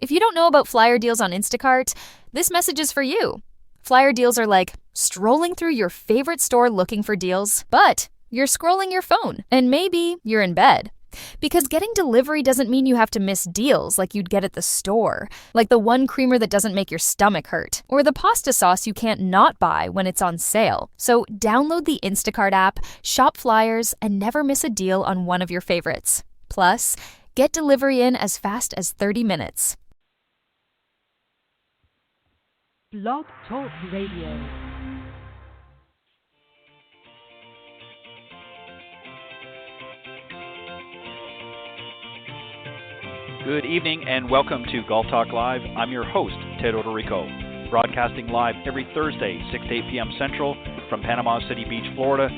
If you don't know about flyer deals on Instacart, this message is for you. Flyer deals are like strolling through your favorite store looking for deals, but you're scrolling your phone, and maybe you're in bed. Because getting delivery doesn't mean you have to miss deals like you'd get at the store, like the one creamer that doesn't make your stomach hurt, or the pasta sauce you can't not buy when it's on sale. So download the Instacart app, shop flyers, and never miss a deal on one of your favorites. Plus, get delivery in as fast as 30 minutes. Blog Talk Radio. Good evening and welcome to Golf Talk Live. I'm your host, Ted Odorico, broadcasting live every Thursday, 6 to 8 p.m. Central from Panama City Beach, Florida,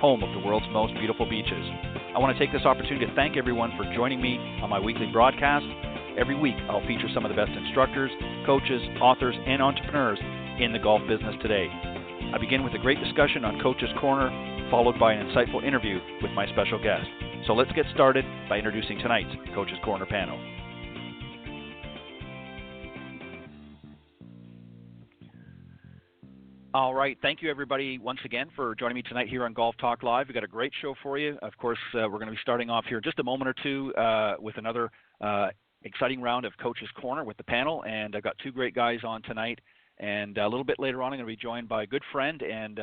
home of the world's most beautiful beaches. I want to take this opportunity to thank everyone for joining me on my weekly broadcast. Every week, I'll feature some of the best instructors, coaches, authors, and entrepreneurs in the golf business today. I begin with a great discussion on Coach's Corner, followed by an insightful interview with my special guest. So let's get started by introducing tonight's Coach's Corner panel. All right, thank you everybody once again for joining me tonight here on Golf Talk Live. We've got a great show for you. Of course, we're going to be starting off here in just a moment or two with another exciting round of Coach's Corner with the panel, and I've got two great guys on tonight. And a little bit later on, I'm going to be joined by a good friend and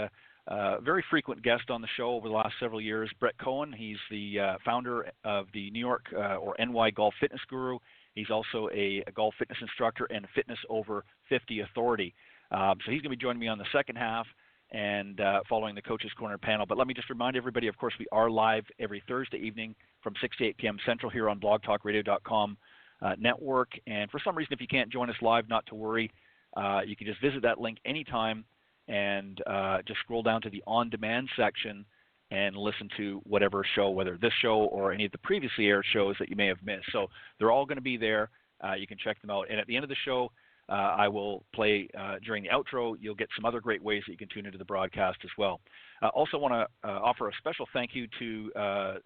very frequent guest on the show over the last several years, Brett Cohen. He's the founder of the New York or NY Golf Fitness Guru. He's also a golf fitness instructor and Fitness Over 50 authority. So he's going to be joining me on the second half and following the Coach's Corner panel. But let me just remind everybody, of course, we are live every Thursday evening from 6 to 8 p.m. Central here on blogtalkradio.com network. And for some reason, if you can't join us live, not to worry. You can just visit that link anytime and just scroll down to the on-demand section and listen to whatever show, whether this show or any of the previously aired shows that you may have missed. So they're all going to be there. You can check them out. And at the end of the show, I will play during the outro. You'll get some other great ways that you can tune into the broadcast as well. Also want to offer a special thank you to,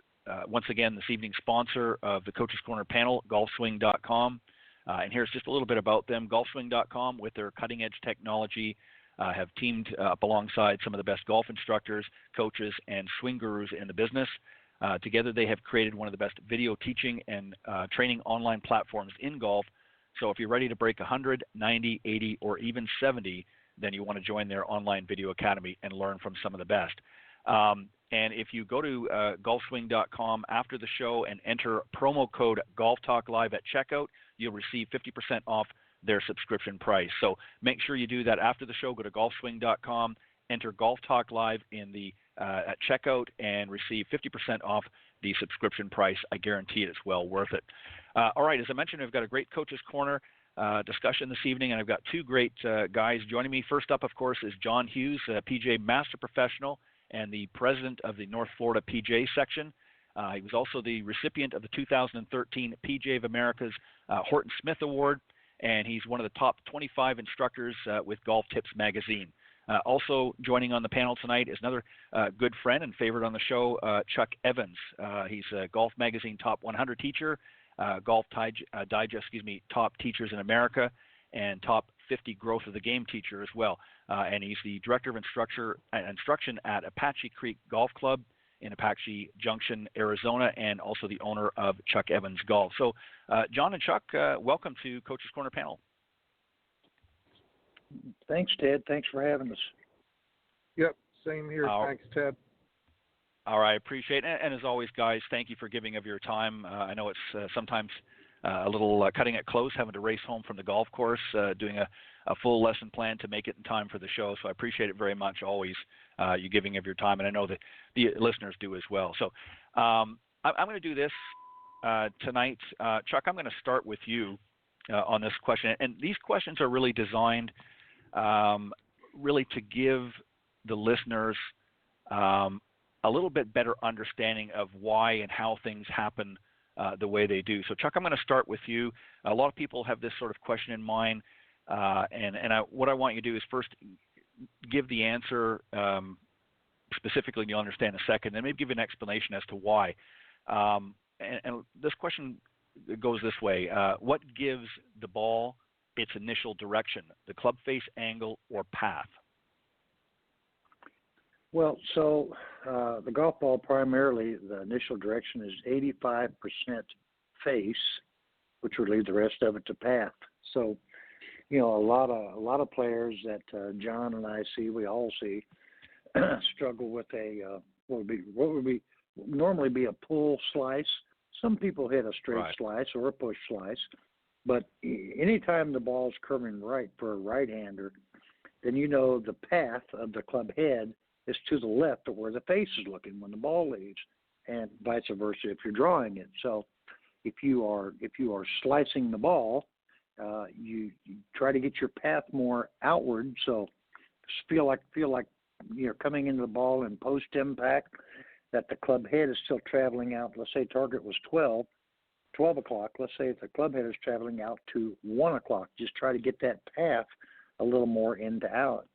once again, this evening's sponsor of the Coach's Corner panel, golfswing.com. And here's just a little bit about them. Golfswing.com, with their cutting-edge technology, have teamed up alongside some of the best golf instructors, coaches, and swing gurus in the business. Together, they have created one of the best video teaching and training online platforms in golf. So if you're ready to break 100, 90, 80, or even 70, then you want to join their online video academy and learn from some of the best. And if you go to golfswing.com after the show and enter promo code GolfTalkLive at checkout, you'll receive 50% off their subscription price. So make sure you do that after the show. Go to golfswing.com, enter Golf Talk Live in the at checkout, and receive 50% off the subscription price. I guarantee it's well worth it. All right, as I mentioned, I've got a great Coach's Corner discussion this evening, and I've got two great guys joining me. First up, of course, is John Hughes, PGA Master Professional and the president of the North Florida PGA section. He was also the recipient of the 2013 PGA of America's Horton Smith Award, and he's one of the top 25 instructors with Golf Tips magazine. Also joining on the panel tonight is another good friend and favorite on the show, Chuck Evans. He's a Golf Magazine Top 100 teacher, Golf Digest, Top Teachers in America, and Top 50 Growth of the Game teacher as well. And he's the Director of Instruction at Apache Creek Golf Club in Apache Junction, Arizona, and also the owner of Chuck Evans Golf. So, John and Chuck, welcome to Coach's Corner panel. Thanks, Ted. Thanks for having us. Yep, same here. Thanks, Ted. All right, appreciate it. And as always, guys, thank you for giving of your time. I know it's sometimes a little cutting it close, having to race home from the golf course, doing a full lesson plan to make it in time for the show. So I appreciate it very much, always, you giving of your time. And I know that the listeners do as well. So I'm going to do this tonight. Chuck, I'm going to start with you on this question. And these questions are really designed really to give the listeners a little bit better understanding of why and how things happen the way they do. So, Chuck, I'm going to start with you. A lot of people have this sort of question in mind, what I want you to do is first give the answer specifically, and you'll understand in a second, then maybe give an explanation as to why. And this question goes this way. What gives the ball its initial direction, the club face, angle, or path? Well, so the golf ball primarily, the initial direction is 85% face, which would leave the rest of it to path. So, a lot of players that John and I see, we all see, struggle with what would normally be a pull slice. Some people hit a straight slice or a push slice, but anytime the ball's curving right for a right-hander, then the path of the club head is to the left of where the face is looking when the ball leaves, and vice versa if you're drawing it. So if you are slicing the ball, you try to get your path more outward. So feel like you're coming into the ball in post impact, that the club head is still traveling out. Let's say target was 12 o'clock. Let's say if the club head is traveling out to 1 o'clock, just try to get that path a little more in to out.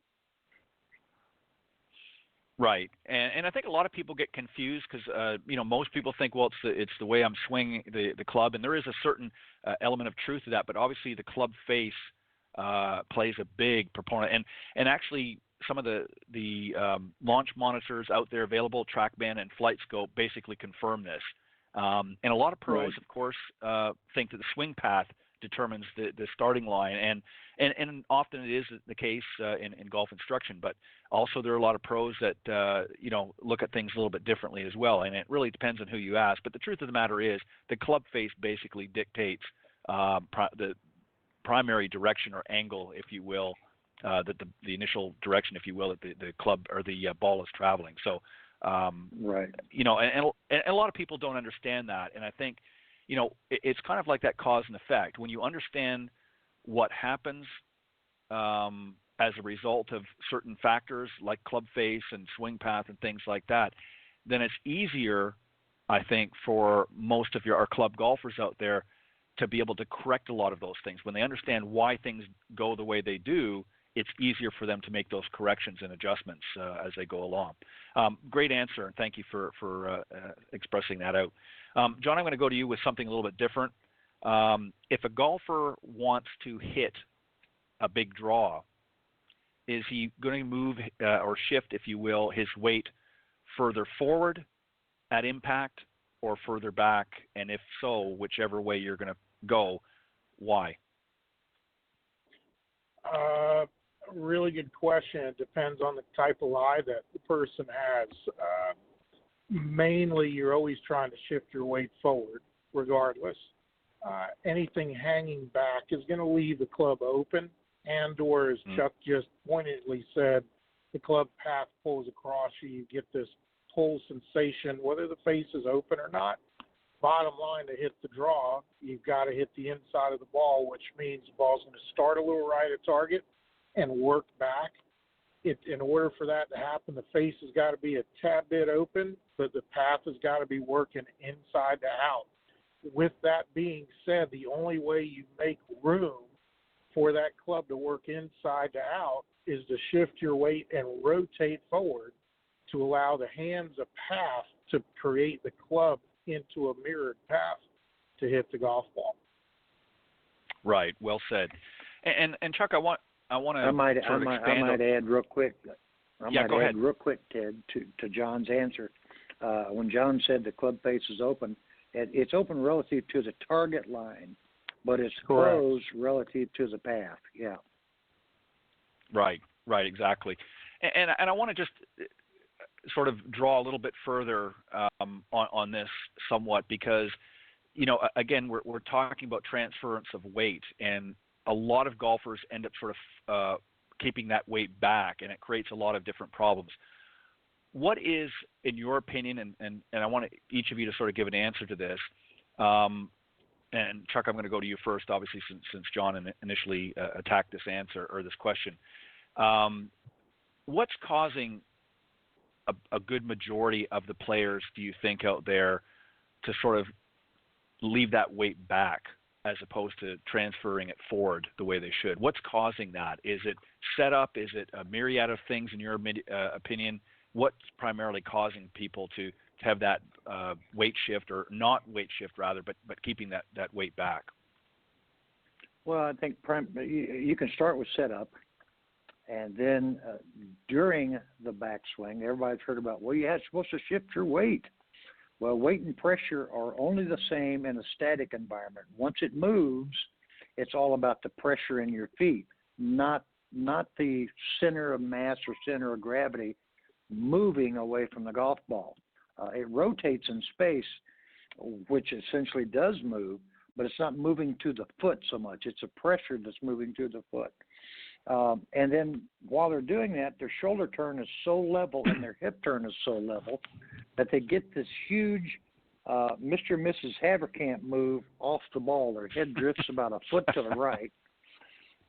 Right, and I think a lot of people get confused because most people think, well, it's the way I'm swinging the club, and there is a certain element of truth to that. But obviously, the club face plays a big proponent, and actually some of the launch monitors out there available, TrackMan and FlightScope, basically confirm this. And a lot of pros, of course, think that the swing path determines the starting line, and often it is the case in golf instruction. But also there are a lot of pros that look at things a little bit differently as well, and it really depends on who you ask. But the truth of the matter is, the club face basically dictates the primary direction or angle, if you will, that the initial direction, if you will, that the club or the ball is traveling. So, and a lot of people don't understand that, and I think, it's kind of like that cause and effect. When you understand what happens as a result of certain factors like club face and swing path and things like that, then it's easier, I think, for most of our club golfers out there to be able to correct a lot of those things. When they understand why things go the way they do, it's easier for them to make those corrections and adjustments as they go along. Great answer, and thank you for expressing that out. John, I'm going to go to you with something a little bit different. If a golfer wants to hit a big draw, is he going to move or shift, if you will, his weight further forward at impact or further back? And if so, whichever way you're going to go, why? Really good question. It depends on the type of lie that the person has. Mainly, you're always trying to shift your weight forward, regardless. Anything hanging back is going to leave the club open, and or, as Chuck just pointedly said, the club path pulls across you. You get this pull sensation, whether the face is open or not. Bottom line, to hit the draw, you've got to hit the inside of the ball, which means the ball's going to start a little right at target and work back. In order for that to happen, the face has got to be a tad bit open, but the path has got to be working inside to out. With that being said, the only way you make room for that club to work inside to out is to shift your weight and rotate forward to allow the hands a path to create the club into a mirrored path to hit the golf ball. Right. Well said. And Chuck, I might add real quick. Go ahead. Real quick, Ted, to John's answer. When John said the club face is open, it's open relative to the target line, but it's closed relative to the path. Yeah. Right. Exactly. And I want to just sort of draw a little bit further on this somewhat, because again, we're talking about transference of weight, and a lot of golfers end up sort of keeping that weight back, and it creates a lot of different problems. What is, in your opinion, and I want each of you to sort of give an answer to this, and Chuck, I'm going to go to you first, obviously, since John initially attacked this answer or this question. What's causing a good majority of the players, do you think, out there to sort of leave that weight back as opposed to transferring it forward the way they should? What's causing that? Is it setup? Is it a myriad of things, in your opinion? What's primarily causing people to have that weight shift, or not weight shift rather, but keeping that weight back? Well, I think you can start with setup, and then during the backswing, everybody's heard about, well, you're supposed to shift your weight. Well, weight and pressure are only the same in a static environment. Once it moves, it's all about the pressure in your feet, not the center of mass or center of gravity moving away from the golf ball. It rotates in space, which essentially does move, but it's not moving to the foot so much. It's a pressure that's moving to the foot. And then while they're doing that, their shoulder turn is so level and their hip turn is so level that they get this huge Mr. and Mrs. Haverkamp move off the ball. Their head drifts about a foot to the right.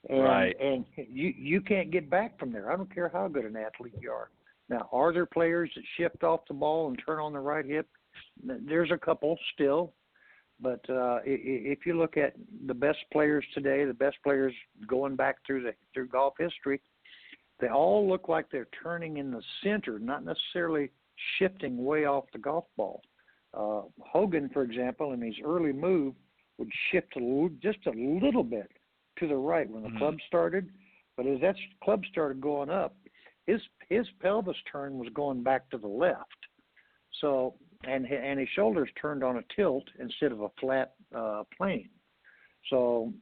And you can't get back from there. I don't care how good an athlete you are. Now, are there players that shift off the ball and turn on the right hip? There's a couple still. But if you look at the best players today, the best players going back through golf history, they all look like they're turning in the center, not necessarily shifting way off the golf ball. Hogan, for example, in his early move, would shift just a little bit to the right when the club started. But as that club started going up, his pelvis turn was going back to the left. So and his shoulders turned on a tilt instead of a flat plane. So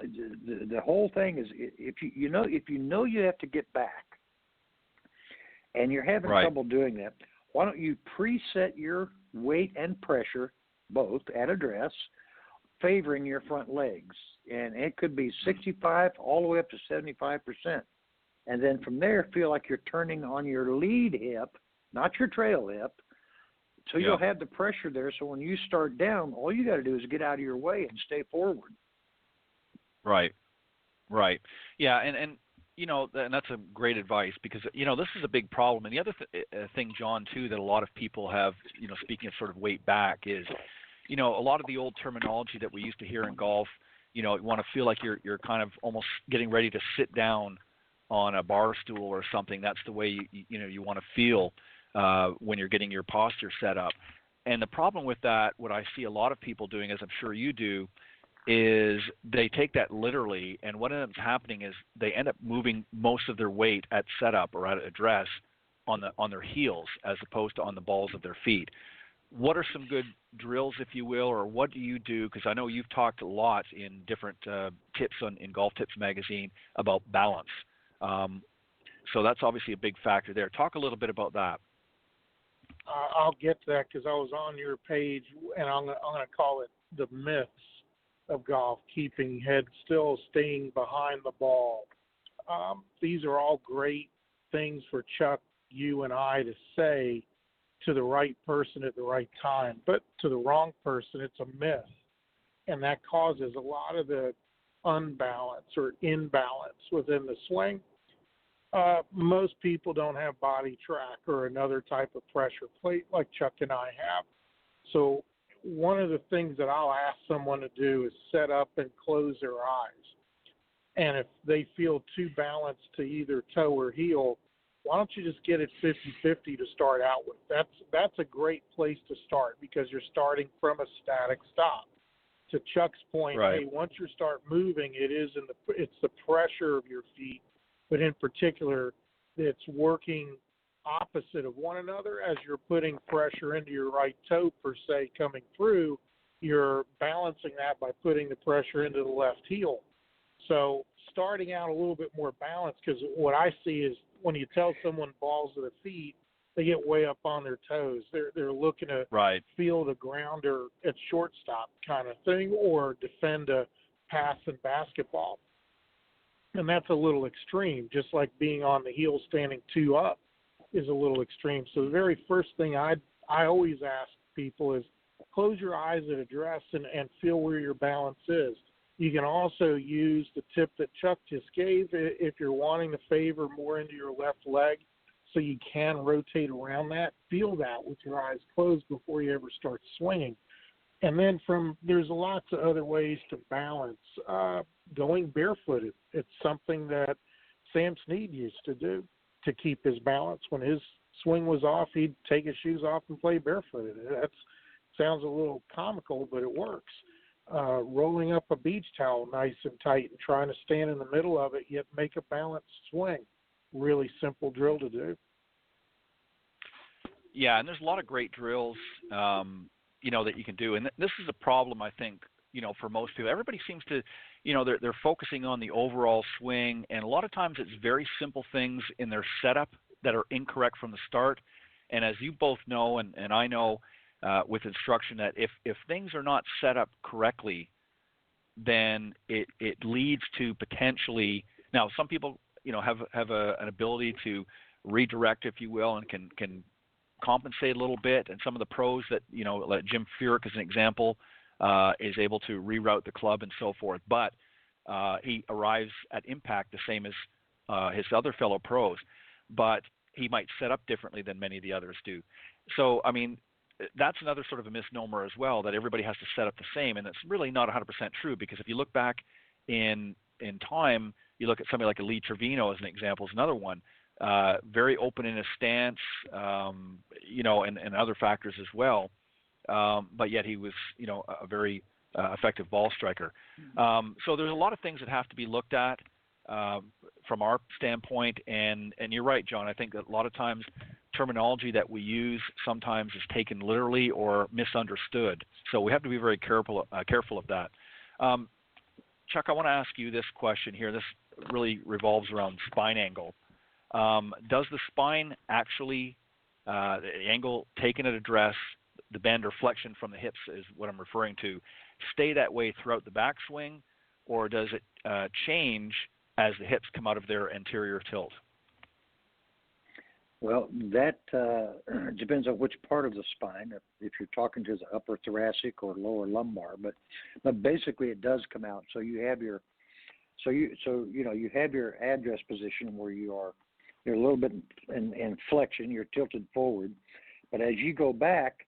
the whole thing is, if you know you have to get back, and you're having trouble doing that, why don't you preset your weight and pressure both at address, favoring your front legs, and it could be 65 all the way up to 75%, and then from there feel like you're turning on your lead hip, not your trail hip. So you'll have the pressure there. So when you start down, all you got to do is get out of your way and stay forward. Right. Yeah, and and that's a great advice, because this is a big problem. And the other thing, John, too, that a lot of people have, speaking of sort of weight back, is a lot of the old terminology that we used to hear in golf. You want to feel like you're kind of almost getting ready to sit down on a bar stool or something. That's the way you want to feel when you're getting your posture set up. And the problem with that, what I see a lot of people doing, as I'm sure you do, is they take that literally, and what ends up happening is they end up moving most of their weight at setup or at address on their heels as opposed to on the balls of their feet. What are some good drills, if you will, or what do you do? Because I know you've talked a lot in different tips in Golf Tips magazine about balance. So that's obviously a big factor there. Talk a little bit about that. I'll get to that, because I was on your page, and I'm going to call it the myths of golf: keeping head still, staying behind the ball. These are all great things for Chuck, you, and I to say to the right person at the right time. But to the wrong person, it's a myth. And that causes a lot of the unbalance or imbalance within the swing. Most people don't have body track or another type of pressure plate like Chuck and I have. So one of the things that I'll ask someone to do is set up and close their eyes. And if they feel too balanced to either toe or heel, why don't you just get it 50-50 to start out with? That's a great place to start, because you're starting from a static stop. To Chuck's point, hey, once you start moving, it's the pressure of your feet, but in particular, it's working opposite of one another. As you're putting pressure into your right toe, per se, coming through, you're balancing that by putting the pressure into the left heel. So starting out a little bit more balanced, because what I see is when you tell someone balls to the feet, they get way up on their toes. They're looking to feel the grounder at shortstop kind of thing, or defend a pass in basketball. And that's a little extreme, just like being on the heel standing two up is a little extreme. So the very first thing I always ask people is close your eyes at address and feel where your balance is. You can also use the tip that Chuck just gave if you're wanting to favor more into your left leg, so you can rotate around that. Feel that with your eyes closed before you ever start swinging. And then there's lots of other ways to balance. Going barefooted, it's something that Sam Snead used to do to keep his balance when his swing was off, he'd take his shoes off and play barefooted. That sounds a little comical, but it works. Rolling up a beach towel nice and tight and trying to stand in the middle of it, yet make a balanced swing. Really simple drill to do. Yeah, and there's a lot of great drills, that you can do. And this is a problem, I think, for most people. Everybody seems to, they're focusing on the overall swing, and a lot of times it's very simple things in their setup that are incorrect from the start. And as you both know, and I know with instruction, that if things are not set up correctly, then it leads to potentially, now some people, have an ability to redirect, if you will, and can compensate a little bit. And some of the pros that, like Jim Furyk as an example, is able to reroute the club and so forth. But he arrives at impact the same as his other fellow pros. But he might set up differently than many of the others do. So, I mean, that's another sort of a misnomer as well, that everybody has to set up the same. And it's really not 100% true, because if you look back in time, you look at somebody like a Lee Trevino as an example, is another one. Very open in his stance, and other factors as well. But yet he was, a very effective ball striker. So there's a lot of things that have to be looked at from our standpoint. And you're right, John. I think that a lot of times terminology that we use sometimes is taken literally or misunderstood. So we have to be very careful of that. Chuck, I want to ask you this question here. This really revolves around spine angle. Does the spine actually, the angle taken at address, the bend or flexion from the hips is what I'm referring to, stay that way throughout the backswing, or does it change as the hips come out of their anterior tilt? Well, that depends on which part of the spine, if you're talking to the upper thoracic or lower lumbar, but basically it does come out. So you have your you have your address position where you're a little bit in flexion, you're tilted forward, but as you go back,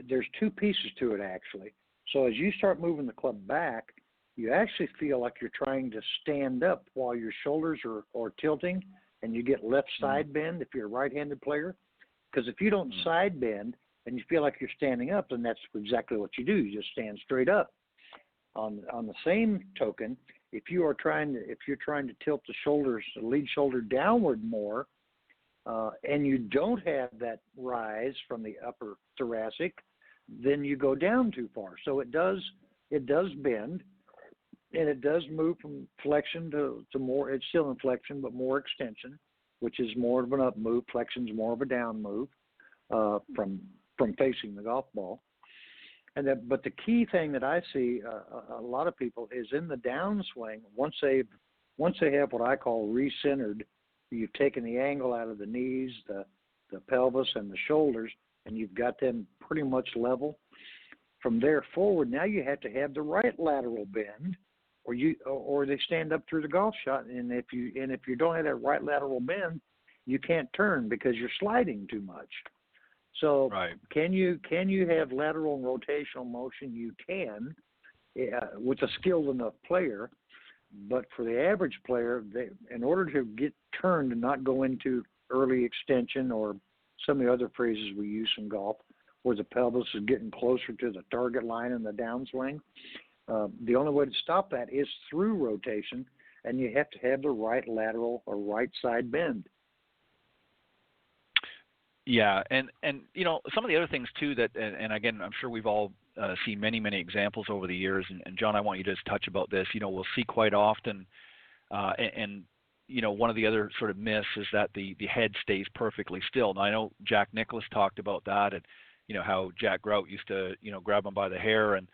there's two pieces to it actually. So as you start moving the club back, you actually feel like you're trying to stand up while your shoulders are tilting, and you get left side bend if you're a right-handed player. Because if you don't side bend and you feel like you're standing up, then that's exactly what you do. You just stand straight up. On the same token, if you're trying to tilt the shoulders, the lead shoulder downward more, and you don't have that rise from the upper thoracic, then you go down too far. So it does bend, and it does move from flexion to more. It's still in flexion, but more extension, which is more of an up move. Flexion is more of a down move from facing the golf ball. But the key thing that I see a lot of people is in the downswing. Once they have what I call recentered, you've taken the angle out of the knees, the pelvis, and the shoulders, and you've got them pretty much level. From there forward, now you have to have the right lateral bend, or they stand up through the golf shot. And if you don't have that right lateral bend, you can't turn because you're sliding too much. So right. Can you have lateral and rotational motion? You can, with a skilled enough player. But for the average player, in order to get turned and not go into early extension or some of the other phrases we use in golf, where the pelvis is getting closer to the target line in the downswing, the only way to stop that is through rotation, and you have to have the right lateral or right side bend. Yeah, and some of the other things too that, and again, I'm sure we've all seen many examples over the years, and John, I want you to just touch about this. We'll see quite often, and one of the other sort of myths is that the head stays perfectly still. Now I know Jack Nicklaus talked about that, and how Jack Grout used to grab him by the hair and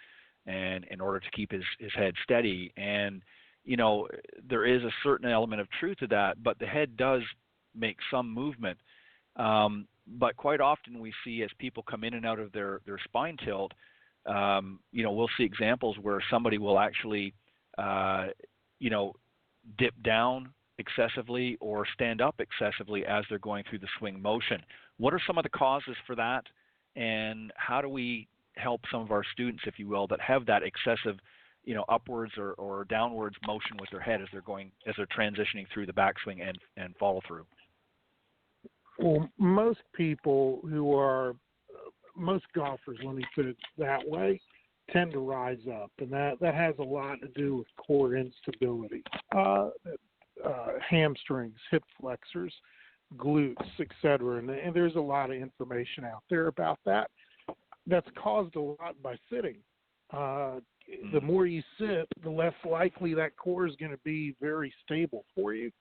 in order to keep his head steady, and there is a certain element of truth to that, but the head does make some movement. But quite often we see, as people come in and out of their spine tilt, we'll see examples where somebody will actually, dip down excessively or stand up excessively as they're going through the swing motion. What are some of the causes for that, and how do we help some of our students, if you will, that have that excessive, upwards or downwards motion with their head as they're transitioning through the backswing and follow through? Well, most people most golfers, let me put it that way, tend to rise up, and that has a lot to do with core instability, hamstrings, hip flexors, glutes, etc. And there's a lot of information out there about that. That's caused a lot by sitting. The more you sit, the less likely that core is going to be very stable for you.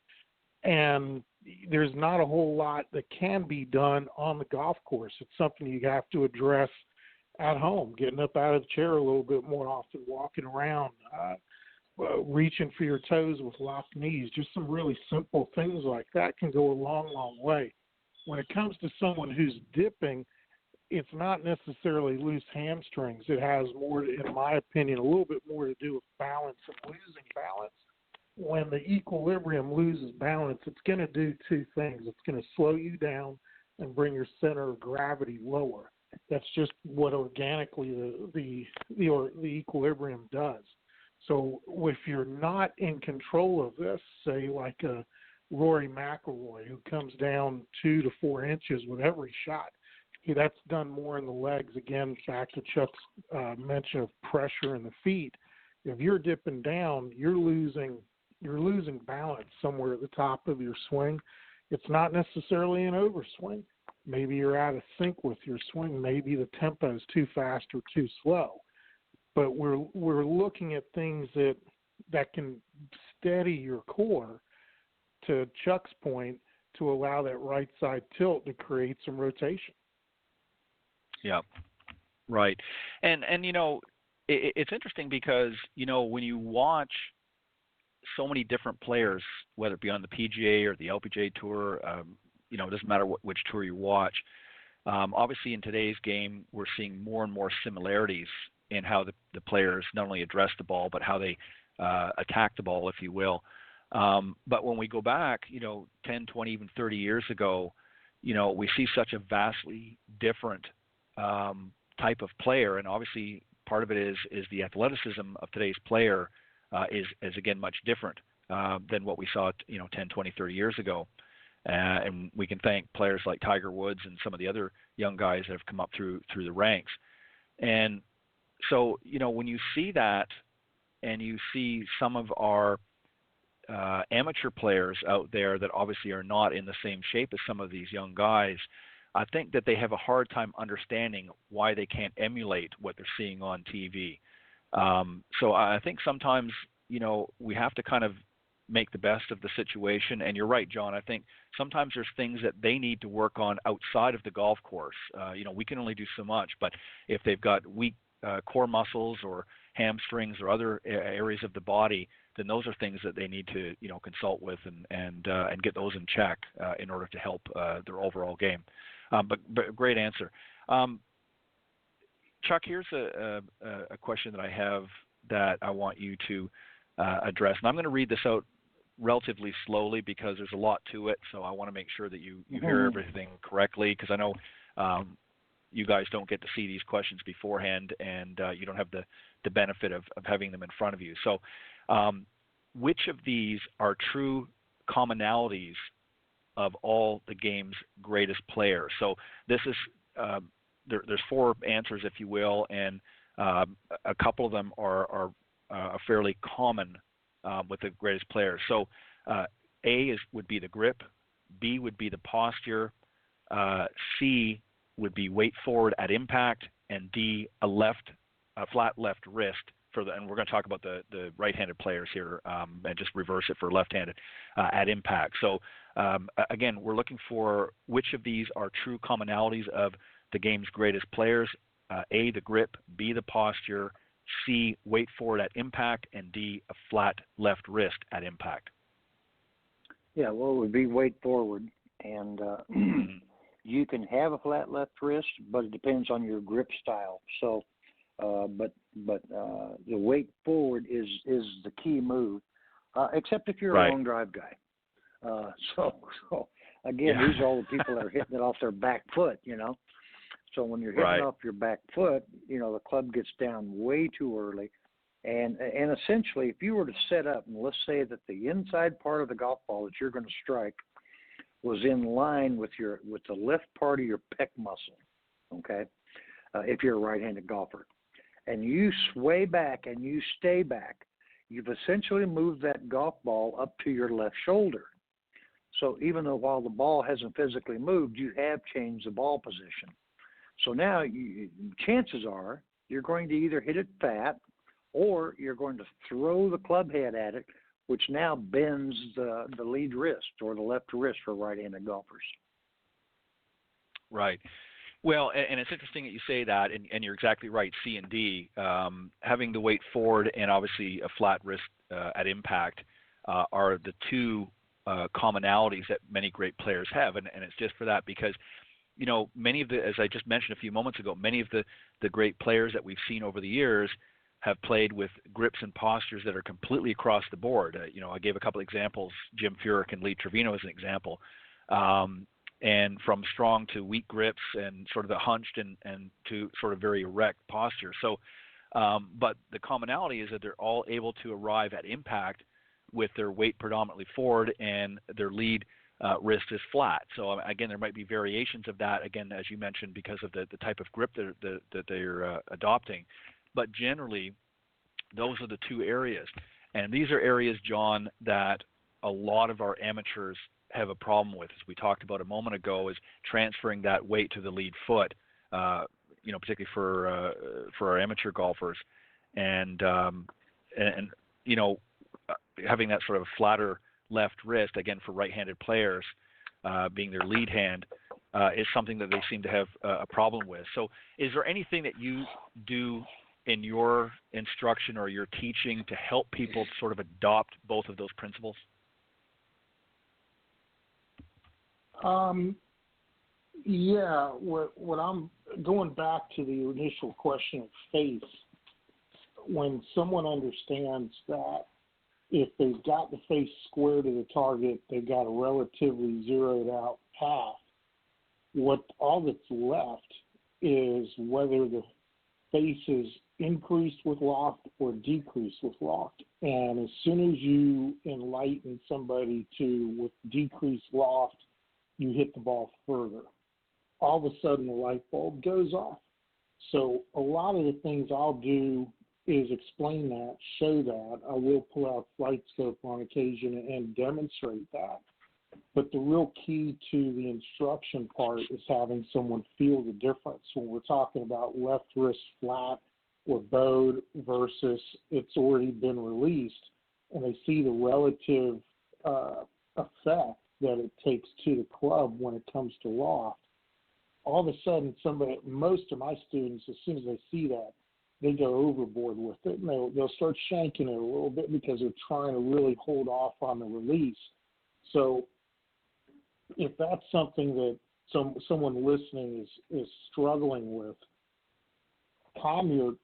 And there's not a whole lot that can be done on the golf course. It's something you have to address at home, getting up out of the chair a little bit more often, walking around, reaching for your toes with locked knees. Just some really simple things like that can go a long, long way. When it comes to someone who's dipping, it's not necessarily loose hamstrings. It has more, in my opinion, a little bit more to do with balance and losing balance. When the equilibrium loses balance, it's going to do two things. It's going to slow you down and bring your center of gravity lower. That's just what organically the equilibrium does. So if you're not in control of this, say like a Rory McIlroy who comes down 2 to 4 inches with every shot, that's done more in the legs. Again, back to Chuck's mention of pressure in the feet. If you're dipping down, you're losing balance somewhere at the top of your swing. It's not necessarily an overswing. Maybe you're out of sync with your swing. Maybe the tempo is too fast or too slow. But we're looking at things that can steady your core, to Chuck's point, to allow that right side tilt to create some rotation. Yeah, right. And it's interesting because, when you watch so many different players, whether it be on the PGA or the LPGA Tour, it doesn't matter which tour you watch. Obviously, in today's game, we're seeing more and more similarities in how the players not only address the ball, but how they attack the ball, if you will. But when we go back, 10, 20, even 30 years ago, we see such a vastly different type of player. And obviously, part of it is the athleticism of today's player is again much different than what we saw 10, 20, 30 years ago. And we can thank players like Tiger Woods and some of the other young guys that have come up through the ranks. And so, when you see that, and you see some of our amateur players out there that obviously are not in the same shape as some of these young guys, I think that they have a hard time understanding why they can't emulate what they're seeing on TV. So I think sometimes, we have to kind of make the best of the situation. And you're right, John. I think sometimes there's things that they need to work on outside of the golf course. We can only do so much, but if they've got weak core muscles or hamstrings or other areas of the body, then those are things that they need to, consult with and get those in check in order to help their overall game. But great answer. Chuck, here's a question that I have that I want you to address. And I'm going to read this out relatively slowly because there's a lot to it. So I want to make sure that you hear everything correctly, because I know you guys don't get to see these questions beforehand, and you don't have the benefit of having them in front of you. So which of these are true commonalities of all the game's greatest players? So this is there's 4 answers, if you will, and a couple of them are fairly common with the greatest players. So A would be the grip, B would be the posture, C would be weight forward at impact, and D a flat left wrist. And we're going to talk about the right-handed players here and just reverse it for left-handed at impact. So again, we're looking for which of these are true commonalities of the game's greatest players. A, the grip, B, the posture, C, weight forward at impact, and D, a flat left wrist at impact. Yeah, well, it would be weight forward. And you can have a flat left wrist, but it depends on your grip style. So, but the weight forward is the key move, except if you're a long drive guy. So again, these are all the people that are hitting it off their back foot, So when you're hitting off your back foot, the club gets down way too early. And essentially, if you were to set up, and let's say that the inside part of the golf ball that you're going to strike was in line with the left part of your pec muscle, okay, if you're a right-handed golfer. And you sway back and you stay back, you've essentially moved that golf ball up to your left shoulder. So even though while the ball hasn't physically moved, you have changed the ball position. So now chances are you're going to either hit it fat or you're going to throw the club head at it, which now bends the lead wrist or the left wrist for right-handed golfers. Right. Well, and it's interesting that you say that, and you're exactly right. C and D, having the weight forward and obviously a flat wrist at impact are the two commonalities that many great players have, and it's just for that because, you know, many of the, as I just mentioned a few moments ago, many of the great players that we've seen over the years have played with grips and postures that are completely across the board. You know, I gave a couple examples, Jim Furyk and Lee Trevino as an example. And from strong to weak grips and sort of the hunched and to sort of very erect posture. So, but the commonality is that they're all able to arrive at impact with their weight predominantly forward and their lead wrist is flat. So again, there might be variations of that, again, as you mentioned, because of the type of grip that they're adopting. But generally, those are the two areas. And these are areas, John, that a lot of our amateurs have a problem with, as we talked about a moment ago, is transferring that weight to the lead foot, you know, particularly for our amateur golfers. And you know, having that sort of flatter left wrist, again, for right-handed players, being their lead hand, is something that they seem to have a problem with. So is there anything that you do in your instruction or your teaching to help people sort of adopt both of those principles? Yeah, what I'm going back to the initial question of face, when someone understands that if they've got the face square to the target, they've got a relatively zeroed out path, all that's left is whether the face is increased with loft or decreased with loft. And as soon as you enlighten somebody to with decreased loft, you hit the ball further, all of a sudden the light bulb goes off. So a lot of the things I'll do is explain that, show that. I will pull out Flight Scope on occasion and demonstrate that. But the real key to the instruction part is having someone feel the difference when we're talking about left wrist flat or bowed versus it's already been released, and they see the relative effect that it takes to the club when it comes to loft. All of a sudden, most of my students, as soon as they see that, they go overboard with it, and they'll start shanking it a little bit because they're trying to really hold off on the release. So if that's something that someone listening is struggling with, calm your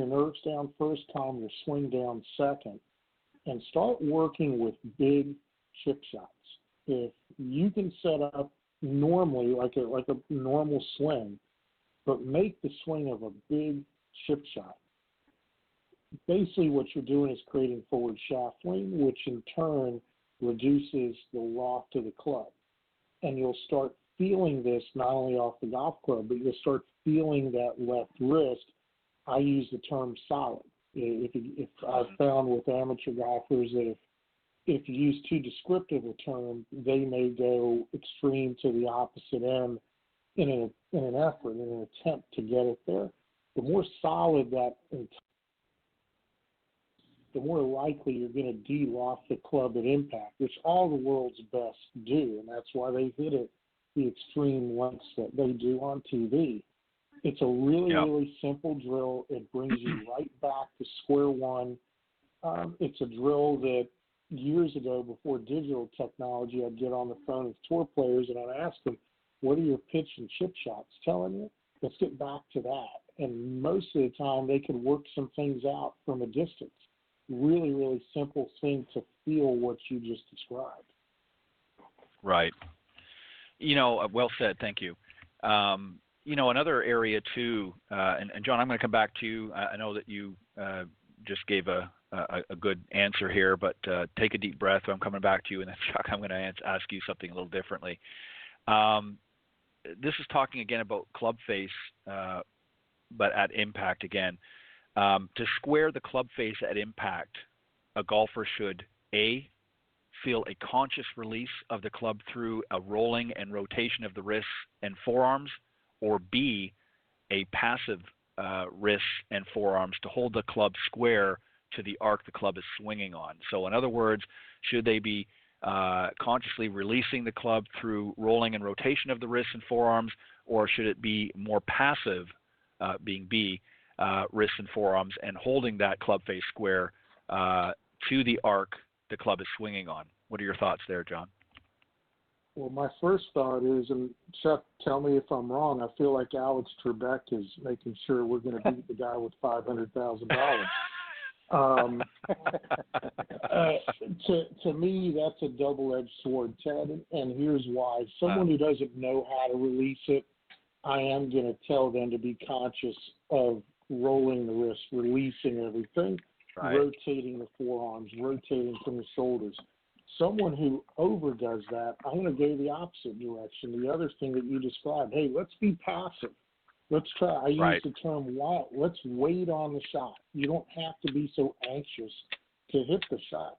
nerves down first, calm your swing down second, and start working with big chip shots. If you can set up normally like a normal swing, but make the swing of a big chip shot, basically what you're doing is creating forward shaft lean, which in turn reduces the loft of the club. And you'll start feeling this not only off the golf club, but you'll start feeling that left wrist. I use the term solid. If I've found with amateur golfers that if you use too descriptive a term, they may go extreme to the opposite end in an effort, in an attempt to get it there. The more solid that, the more likely you're going to de-loft the club at impact, which all the world's best do, and that's why they hit it the extreme lengths that they do on TV. It's a really simple drill. It brings you right back to square one. It's a drill that years ago, before digital technology, I'd get on the phone with tour players and I'd ask them, what are your pitch and chip shots telling you? Let's get back to that. And most of the time, they could work some things out from a distance. Really, really simple thing to feel what you just described. Right. You know, well said. Thank you. You know, another area too, and John, I'm going to come back to you. I know that you just gave a a good answer here, but take a deep breath. I'm coming back to you, and then Chuck, I'm going to ask you something a little differently. This is talking again about club face, but at impact again. To square the club face at impact, a golfer should A, feel a conscious release of the club through a rolling and rotation of the wrists and forearms, or B, a passive wrists and forearms to hold the club square to the arc the club is swinging on. So in other words, should they be consciously releasing the club through rolling and rotation of the wrists and forearms, or should it be more passive, being B, wrists and forearms, and holding that club face square to the arc the club is swinging on? What are your thoughts there, John? Well, my first thought is, and Chuck, tell me if I'm wrong, I feel like Alex Trebek is making sure we're going to beat the guy with $500,000. To me, that's a double-edged sword, Ted, and here's why. Someone who doesn't know how to release it, I am going to tell them to be conscious of rolling the wrist, releasing everything, right, rotating the forearms, rotating from the shoulders. Someone who overdoes that, I'm going to go the opposite direction. The other thing that you described, hey, let's be passive. Let's try. I use the term wow. Let's wait on the shot. You don't have to be so anxious to hit the shot.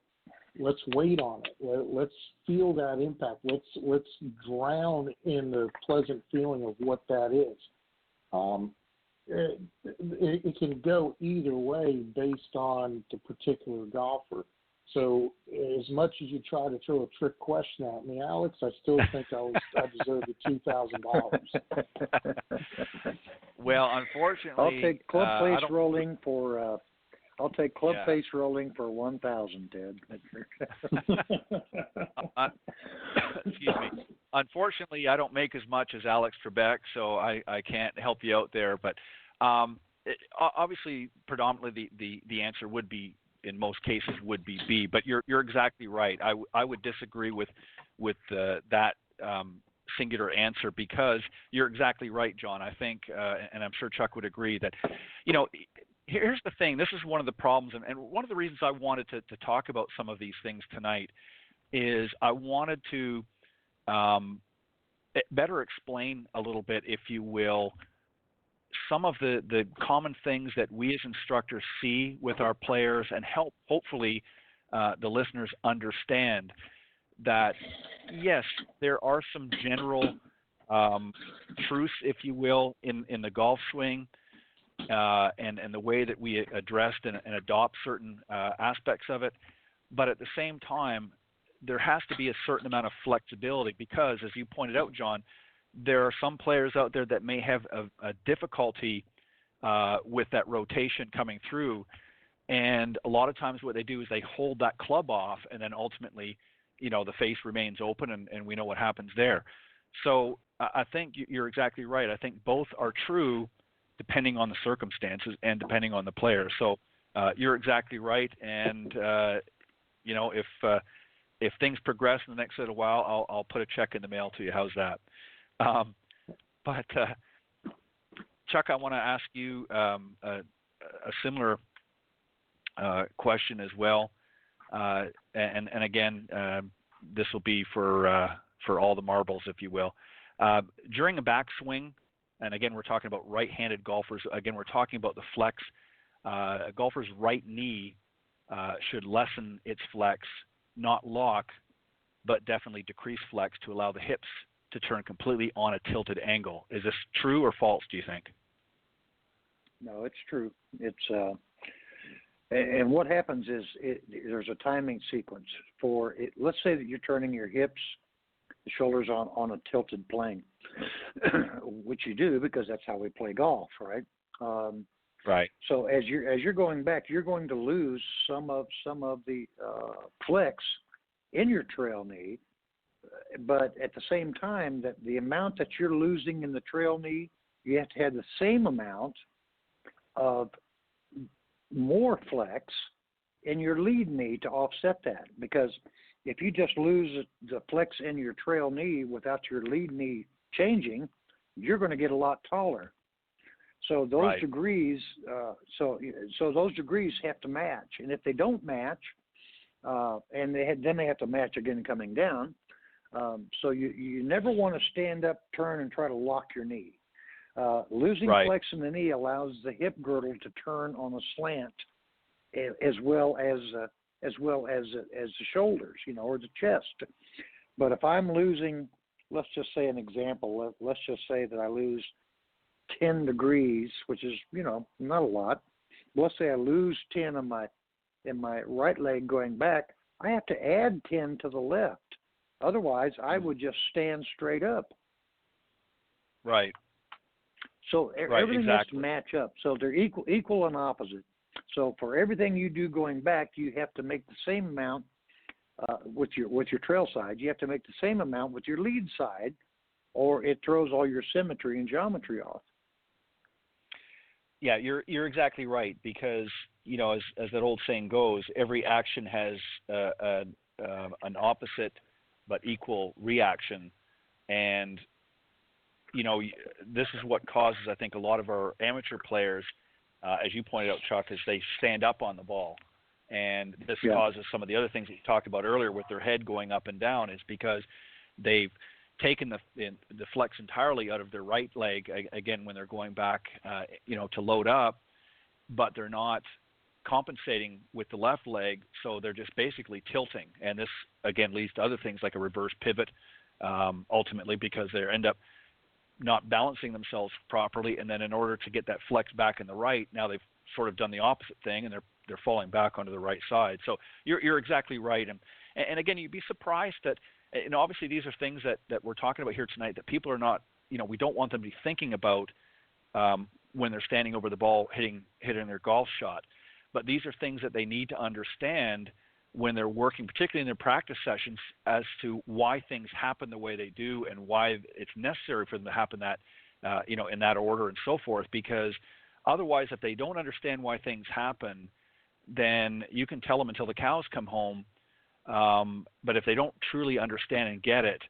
Let's wait on it. Let's feel that impact. Let's drown in the pleasant feeling of what that is. It can go either way based on the particular golfer. So as much as you try to throw a trick question at me, Alex, I still think I deserve the $2,000. Well, unfortunately, I'll take club face rolling for. I'll take club face rolling for 1,000, Ted. Excuse me. Unfortunately, I don't make as much as Alex Trebek, so I can't help you out there. But obviously, predominantly the answer would be, in most cases, would be B. But you're exactly right. I would disagree with that singular answer, because you're exactly right, John. I think, and I'm sure Chuck would agree, that, here's the thing. This is one of the problems, and one of the reasons I wanted to talk about some of these things tonight is I wanted to better explain a little bit, if you will, some of the common things that we as instructors see with our players, and help, hopefully, the listeners understand that, yes, there are some general truths, if you will, in the golf swing, and the way that we address and adopt certain aspects of it. But at the same time, there has to be a certain amount of flexibility, because, as you pointed out, John, there are some players out there that may have a difficulty with that rotation coming through. And a lot of times what they do is they hold that club off, and then ultimately, the face remains open, and we know what happens there. So I think you're exactly right. I think both are true depending on the circumstances and depending on the player. So you're exactly right. And, if things progress in the next little while, I'll put a check in the mail to you. How's that? But Chuck, I want to ask you a similar question as well. And again, this will be for all the marbles, if you will. During a backswing, and again, we're talking about right-handed golfers. Again, we're talking about the flex. A golfer's right knee should lessen its flex, not lock, but definitely decrease flex to allow the hips to turn completely on a tilted angle. Is this true or false, do you think? No, it's true. It's and what happens is there's a timing sequence for it. Let's say that you're turning your hips, the shoulders on a tilted plane, which you do because that's how we play golf, right? Right. So as you're going back, you're going to lose some of the flex in your trail knee, but at the same time, that the amount that you're losing in the trail knee, you have to have the same amount of more flex in your lead knee to offset that. Because if you just lose the flex in your trail knee without your lead knee changing, you're going to get a lot taller. So those Right. degrees, so those degrees have to match, and if they don't match, and then they have to match again coming down. So you never want to stand up, turn, and try to lock your knee. Losing Right. flex in the knee allows the hip girdle to turn on a slant, as well as the shoulders, or the chest. But if I'm losing, let's just say an example. Let's just say that I lose 10 degrees, which is not a lot. Let's say I lose 10 in my right leg going back. I have to add 10 to the left. Otherwise, I would just stand straight up. Right. So Right, everything has exactly. to match up. So they're equal and opposite. So for everything you do going back, you have to make the same amount with your trail side. You have to make the same amount with your lead side, or it throws all your symmetry and geometry off. Yeah, you're exactly right, because as that old saying goes, every action has an opposite but equal reaction, and this is what causes, I think, a lot of our amateur players, as you pointed out, Chuck, is they stand up on the ball, and this causes some of the other things that you talked about earlier with their head going up and down, is because they've taken the flex entirely out of their right leg again when they're going back, to load up, but they're not compensating with the left leg, so they're just basically tilting, and this again leads to other things like a reverse pivot, ultimately, because they end up not balancing themselves properly, and then in order to get that flex back in the right, now they've sort of done the opposite thing, and they're falling back onto the right side. So you're exactly right, and again, you'd be surprised that obviously these are things that we're talking about here tonight that people are not, we don't want them to be thinking about when they're standing over the ball hitting their golf shot, but these are things that they need to understand when they're working, particularly in their practice sessions, as to why things happen the way they do and why it's necessary for them to happen that, in that order and so forth. Because otherwise, if they don't understand why things happen, then you can tell them until the cows come home. But if they don't truly understand and get it,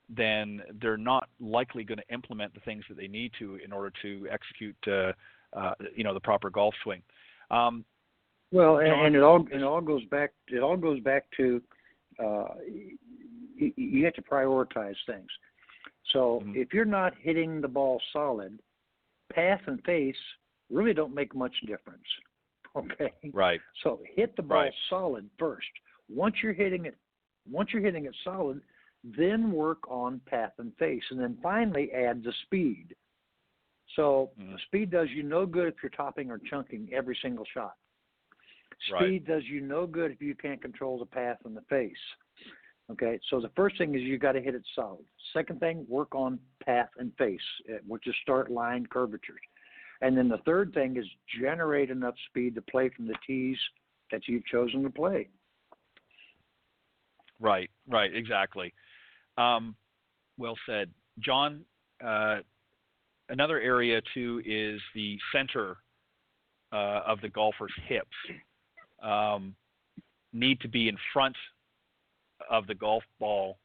then they're not likely going to implement the things that they need to in order to execute, the proper golf swing. Well, and it all goes back to you have to prioritize things. So if you're not hitting the ball solid, path and face really don't make much difference. Okay. Right. So hit the ball solid first. Once you're hitting it solid, then work on path and face, and then finally add the speed. So speed does you no good if you're topping or chunking every single shot. Speed does you no good if you can't control the path and the face. Okay, so the first thing is you got to hit it solid. Second thing, work on path and face, which is start line curvatures. And then the third thing is generate enough speed to play from the tees that you've chosen to play. Right, exactly. Well said. John, another area too is the center of the golfer's hips. Need to be in front of the golf ball,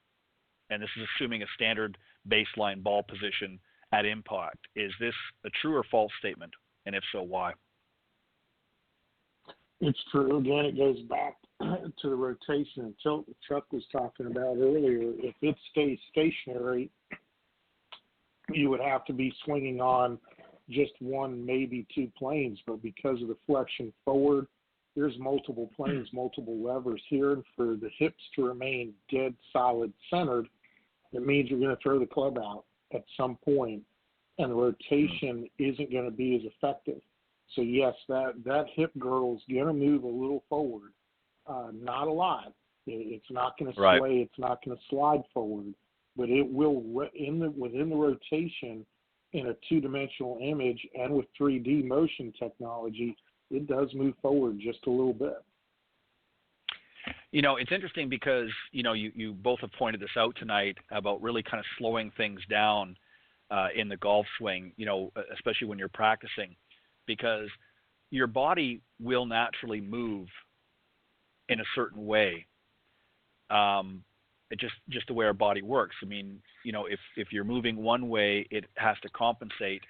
and this is assuming a standard baseline ball position at impact. Is this a true or false statement, and if so, why? It's true. Again, it goes back to the rotation and tilt that Chuck was talking about earlier. If it stays stationary, you would have to be swinging on just one, maybe two planes, but because of the flexion forward, there's multiple planes, multiple levers here, and for the hips to remain dead solid centered, it means you're going to throw the club out at some point, and the rotation isn't going to be as effective. So yes, that hip girdle is going to move a little forward, not a lot. It's not going to sway, it's not going to slide forward, but it will within the rotation in a two-dimensional image and with 3D motion technology. It does move forward just a little bit. It's interesting because, you both have pointed this out tonight about really kind of slowing things down in the golf swing, especially when you're practicing, because your body will naturally move in a certain way. It just the way our body works. I mean, if you're moving one way, it has to compensate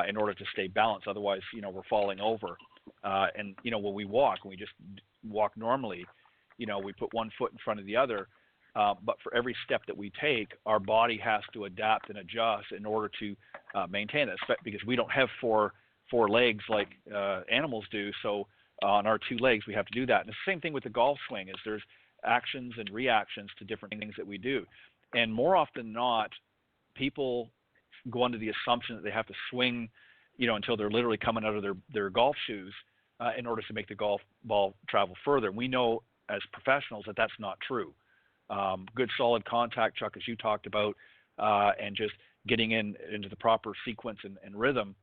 in order to stay balanced. Otherwise, we're falling over. And when we just walk normally, we put one foot in front of the other. But for every step that we take, our body has to adapt and adjust in order to maintain that, because we don't have four legs like animals do. So on our two legs, we have to do that. And it's the same thing with the golf swing, is there's actions and reactions to different things that we do. And more often than not, people go under the assumption that they have to swing, until they're literally coming out of their golf shoes in order to make the golf ball travel further. We know as professionals that that's not true. Good solid contact, Chuck, as you talked about, and just getting into the proper sequence and rhythm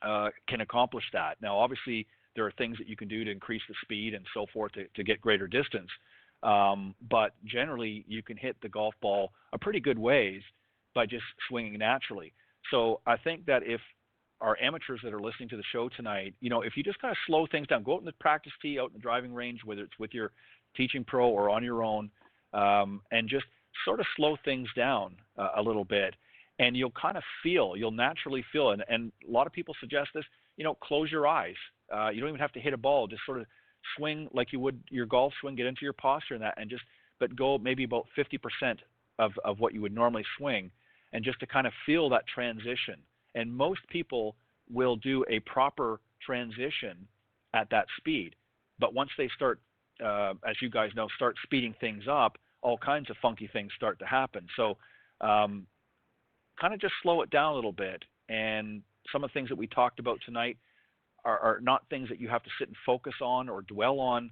can accomplish that. Now, obviously, there are things that you can do to increase the speed and so forth to get greater distance. But generally, you can hit the golf ball a pretty good ways by just swinging naturally. So I think that if our amateurs that are listening to the show tonight, if you just kind of slow things down, go out in the practice tee, out in the driving range, whether it's with your teaching pro or on your own, and just sort of slow things down a little bit, and you'll naturally feel, and a lot of people suggest this, close your eyes. You don't even have to hit a ball, just sort of swing like you would your golf swing, get into your posture and that, but go maybe about 50% of what you would normally swing, and just to kind of feel that transition. And most people will do a proper transition at that speed. But once they start, as you guys know, start speeding things up, all kinds of funky things start to happen. So kind of just slow it down a little bit. And some of the things that we talked about tonight are not things that you have to sit and focus on or dwell on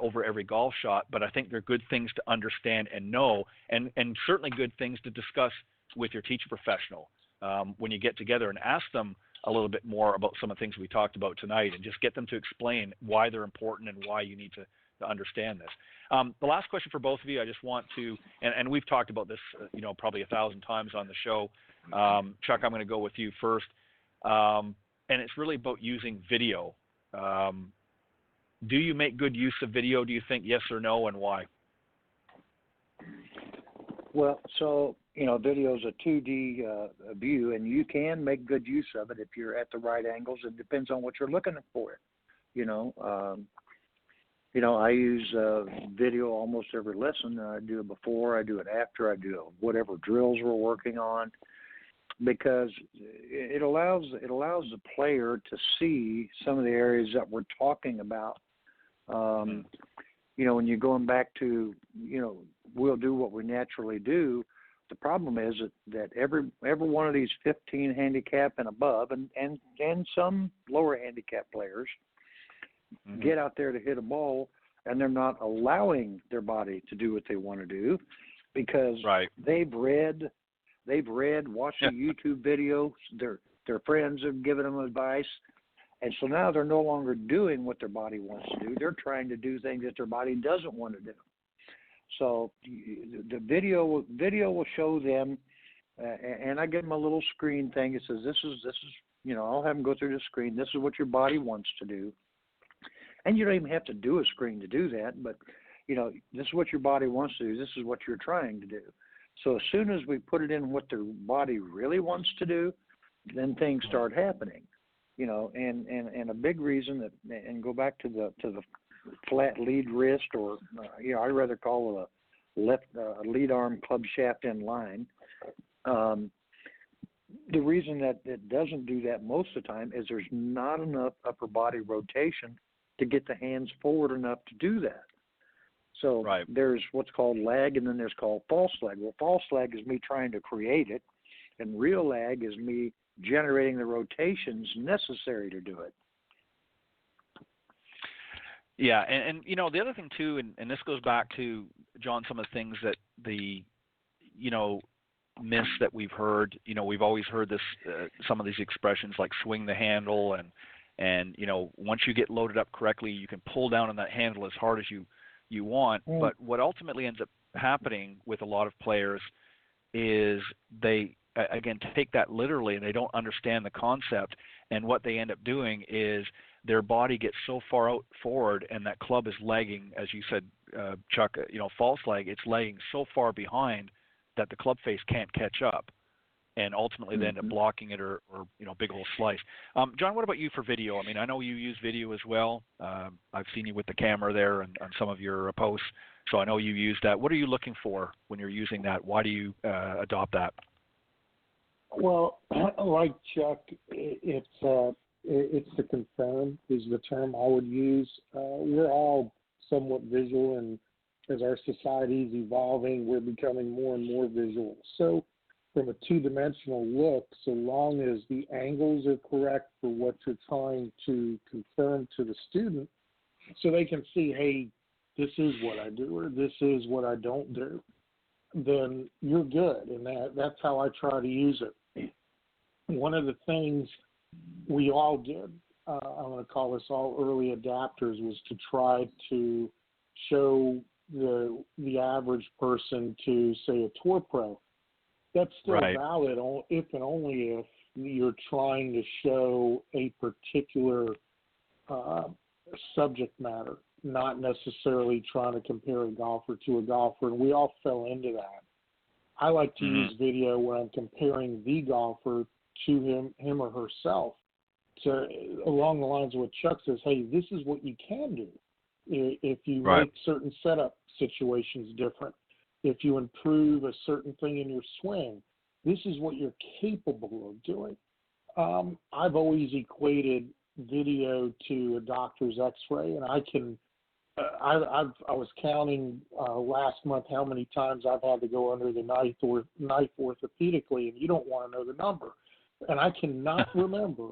over every golf shot, but I think they're good things to understand and know, and certainly good things to discuss with your teacher professional when you get together and ask them a little bit more about some of the things we talked about tonight, and just get them to explain why they're important and why you need to understand this. The last question for both of you, I just want to, and we've talked about this, probably 1,000 times on the show. Chuck, I'm going to go with you first. And it's really about using video. Do you make good use of video, do you think, yes or no, and why? Well, so, video is a 2D view, and you can make good use of it if you're at the right angles. It depends on what you're looking for. I use video almost every lesson. I do it before, I do it after, I do whatever drills we're working on, because it allows the player to see some of the areas that we're talking about. When you're going back to, we'll do what we naturally do. The problem is that every one of these 15 handicap and above, and some lower handicap players get out there to hit a ball, and they're not allowing their body to do what they want to do, because they've read, watched a YouTube video, their friends have given them advice, and so now they're no longer doing what their body wants to do. They're trying to do things that their body doesn't want to do. So the video will show them, and I give them a little screen thing. It says, this is I'll have them go through the screen. This is what your body wants to do. And you don't even have to do a screen to do that, but, this is what your body wants to do. This is what you're trying to do. So as soon as we put it in what their body really wants to do, then things start happening, and a big reason that, and go back to the flat lead wrist, or, I'd rather call it a lead arm club shaft in line. The reason that it doesn't do that most of the time is there's not enough upper body rotation to get the hands forward enough to do that. So there's what's called lag, and then there's called false lag. Well, false lag is me trying to create it, and real lag is me generating the rotations necessary to do it. Yeah, and the other thing too, and this goes back to, John, some of the things that the, myths that we've heard. We've always heard this, some of these expressions like swing the handle, and once you get loaded up correctly, you can pull down on that handle as hard as you want. But what ultimately ends up happening with a lot of players is they, again, take that literally, and they don't understand the concept. And what they end up doing is their body gets so far out forward, and that club is lagging, as you said, Chuck, false lag, it's lagging so far behind that the club face can't catch up. and ultimately they end up blocking it or big old slice. John, what about you for video? I mean, I know you use video as well. I've seen you with the camera there and on some of your posts, so I know you use that. What are you looking for when you're using that? Why do you adopt that? Well, like Chuck, it's to confirm is the term I would use. We're all somewhat visual, and as our society is evolving, we're becoming more and more visual. So from a two-dimensional look, so long as the angles are correct for what you're trying to confirm to the student, so they can see, hey, this is what I do or this is what I don't do, then you're good. And that's how I try to use it. One of the things we all did, I'm going to call us all early adapters, was to try to show the average person to, say, a tour pro. That's still valid if and only if you're trying to show a particular subject matter, not necessarily trying to compare a golfer to a golfer. And we all fell into that. I like to use video where I'm comparing the golfer to him or herself, to along the lines of what Chuck says, hey, this is what you can do if you make certain setup situations different. If you improve a certain thing in your swing, this is what you're capable of doing. I've always equated video to a doctor's x-ray, and I can I was counting last month how many times I've had to go under the knife orthopedically, and you don't want to know the number. And I cannot remember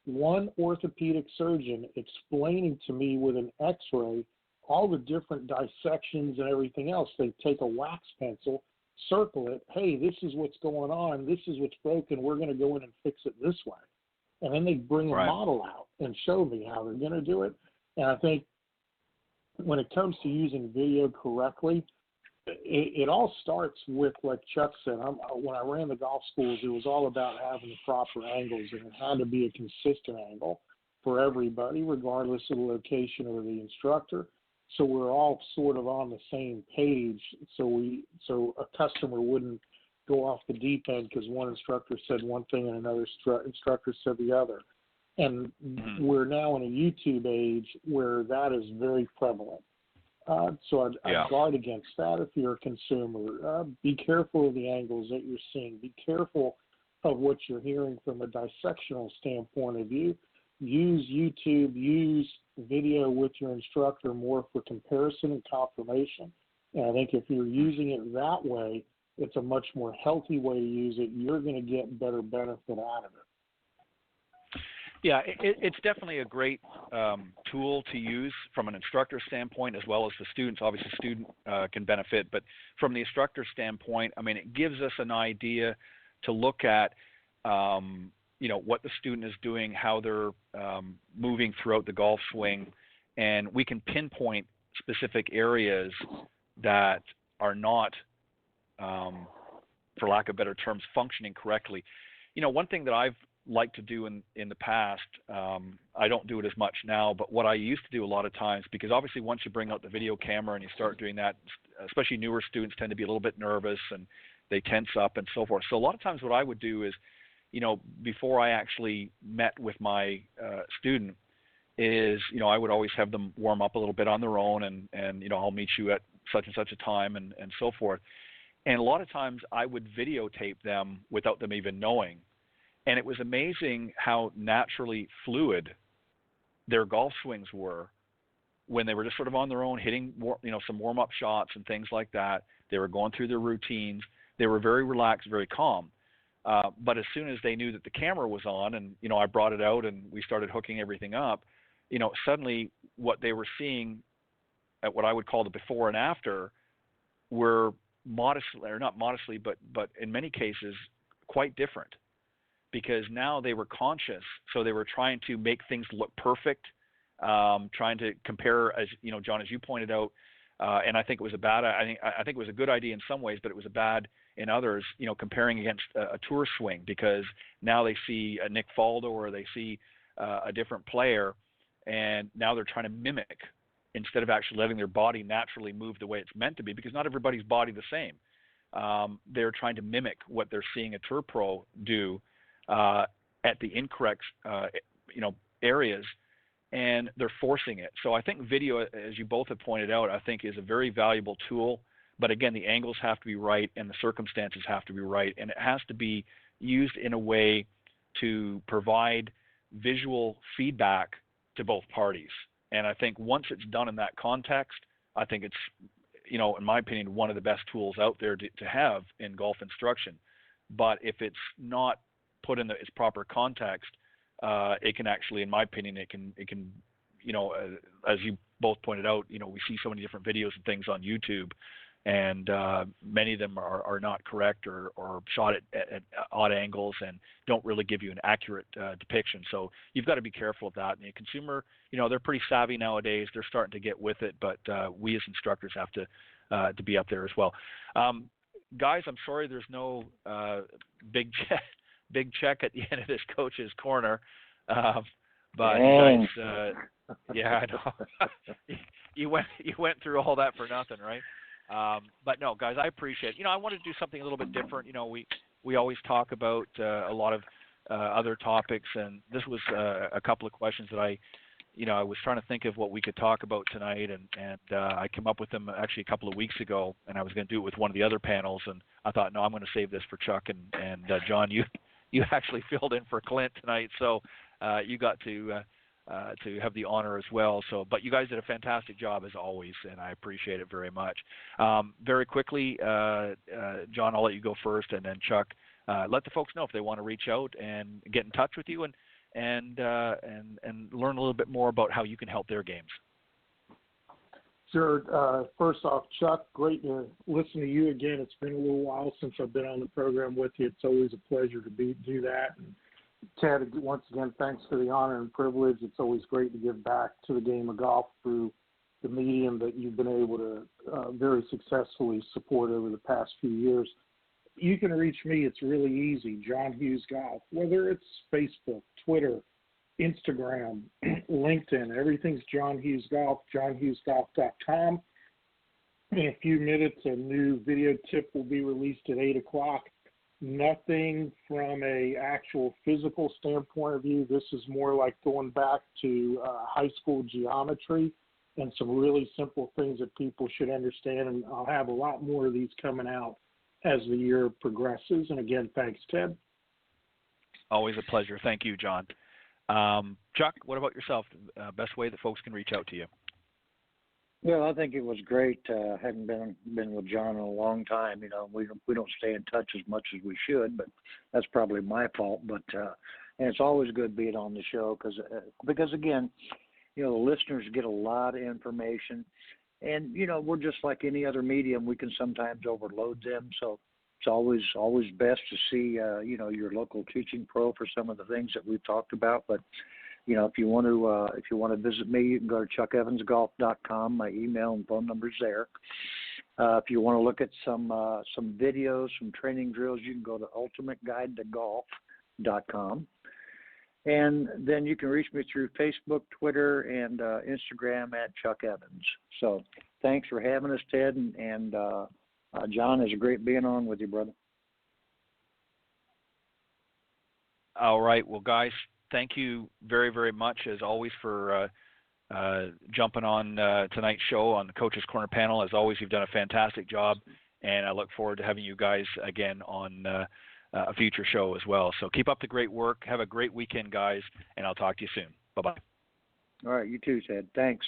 one orthopedic surgeon explaining to me with an x-ray all the different dissections and everything else. They take a wax pencil, circle it, hey, this is what's going on, this is what's broken, we're going to go in and fix it this way. And then they bring a model out and show me how they're going to do it. And I think when it comes to using video correctly, it all starts with, like Chuck said, when I ran the golf schools, it was all about having the proper angles, and it had to be a consistent angle for everybody, regardless of the location or the instructor. So we're all sort of on the same page, so a customer wouldn't go off the deep end because one instructor said one thing and another instructor said the other. And we're now in a YouTube age where that is very prevalent. So I'd guard against that if you're a consumer. Be careful of the angles that you're seeing. Be careful of what you're hearing from a dissectional standpoint of view. Use YouTube, use video with your instructor more for comparison and confirmation. And I think if you're using it that way, it's a much more healthy way to use it. You're going to get better benefit out of it. Yeah, it's definitely a great tool to use from an instructor standpoint as well as the students. Obviously, the student can benefit, but from the instructor standpoint, I mean, it gives us an idea to look at, what the student is doing, how they're moving throughout the golf swing, and we can pinpoint specific areas that are not, for lack of better terms, functioning correctly. One thing that I've like to do in the past, I don't do it as much now, but what I used to do a lot of times, because obviously once you bring out the video camera and you start doing that, especially newer students tend to be a little bit nervous and they tense up and so forth. So a lot of times what I would do is, before I actually met with my student is, I would always have them warm up a little bit on their own and I'll meet you at such and such a time and so forth. And a lot of times I would videotape them without them even knowing. And it was amazing how naturally fluid their golf swings were when they were just sort of on their own, hitting some warm-up shots and things like that. They were going through their routines. They were very relaxed, very calm. But as soon as they knew that the camera was on and, I brought it out and we started hooking everything up, suddenly what they were seeing at what I would call the before and after were modestly, or not modestly, but in many cases quite different. Because now they were conscious, so they were trying to make things look perfect, trying to compare, as John, as you pointed out, and I think it was I think it was a good idea in some ways, but it was a bad in others. Comparing against a tour swing, because now they see a Nick Faldo or they see a different player, and now they're trying to mimic instead of actually letting their body naturally move the way it's meant to be, because not everybody's body the same. they're trying to mimic what they're seeing a tour pro do at the incorrect, areas, and they're forcing it. So I think video, as you both have pointed out, I think is a very valuable tool. But again, the angles have to be right and the circumstances have to be right, and it has to be used in a way to provide visual feedback to both parties. And I think once it's done in that context, I think it's, in my opinion, one of the best tools out there to have in golf instruction. But if it's not put in its proper context, it can actually, in my opinion, it can, as you both pointed out, we see so many different videos and things on YouTube, and many of them are not correct or shot at odd angles and don't really give you an accurate depiction. So you've got to be careful of that. And the consumer, they're pretty savvy nowadays. They're starting to get with it, but we as instructors have to be up there as well. Guys, I'm sorry there's no big check at the end of this coach's corner. But you guys, yeah, I know. you went through all that for nothing, right? But no, guys, I appreciate it. I wanted to do something a little bit different. We always talk about a lot of other topics, and this was a couple of questions that I was trying to think of what we could talk about tonight, and I came up with them actually a couple of weeks ago, and I was going to do it with one of the other panels, and I thought, no, I'm going to save this for Chuck and John. You actually filled in for Clint tonight, so you got to have the honor as well. So, but you guys did a fantastic job as always, and I appreciate it very much. Very quickly, John, I'll let you go first, and then Chuck, let the folks know if they want to reach out and get in touch with you and learn a little bit more about how you can help their games. Sure. First off, Chuck, great to listen to you again. It's been a little while since I've been on the program with you. It's always a pleasure to do that. And Ted, once again, thanks for the honor and privilege. It's always great to give back to the game of golf through the medium that you've been able to very successfully support over the past few years. You can reach me. It's really easy. John Hughes Golf, whether it's Facebook, Twitter, Instagram, LinkedIn, everything's John Hughes Golf, johnhughesgolf.com. In a few minutes, a new video tip will be released at 8 o'clock. Nothing from a actual physical standpoint of view. This is more like going back to high school geometry and some really simple things that people should understand. And I'll have a lot more of these coming out as the year progresses. And again, thanks, Ted. Always a pleasure. Thank you, John. Chuck, what about yourself? Best way that folks can reach out to you? Well, I think it was great. Hadn't been with John in a long time. We don't stay in touch as much as we should, but that's probably my fault. But and it's always good being on the show because again, the listeners get a lot of information, and we're just like any other medium. We can sometimes overload them, so it's always best to see your local teaching pro for some of the things that we've talked about. But if you want to visit me, you can go to chuckEvansGolf.com. My email and phone number's there. If you want to look at some videos, some training drills, you can go to UltimateGuideToGolf.com. And then you can reach me through Facebook, Twitter, and Instagram at Chuck Evans. So thanks for having us, Ted, and John, it's great being on with you, brother. All right. Well, guys, thank you very, very much, as always, for jumping on tonight's show on the Coach's Corner panel. As always, you've done a fantastic job, and I look forward to having you guys again on a future show as well. So keep up the great work. Have a great weekend, guys, and I'll talk to you soon. Bye-bye. All right. You too, Ted. Thanks.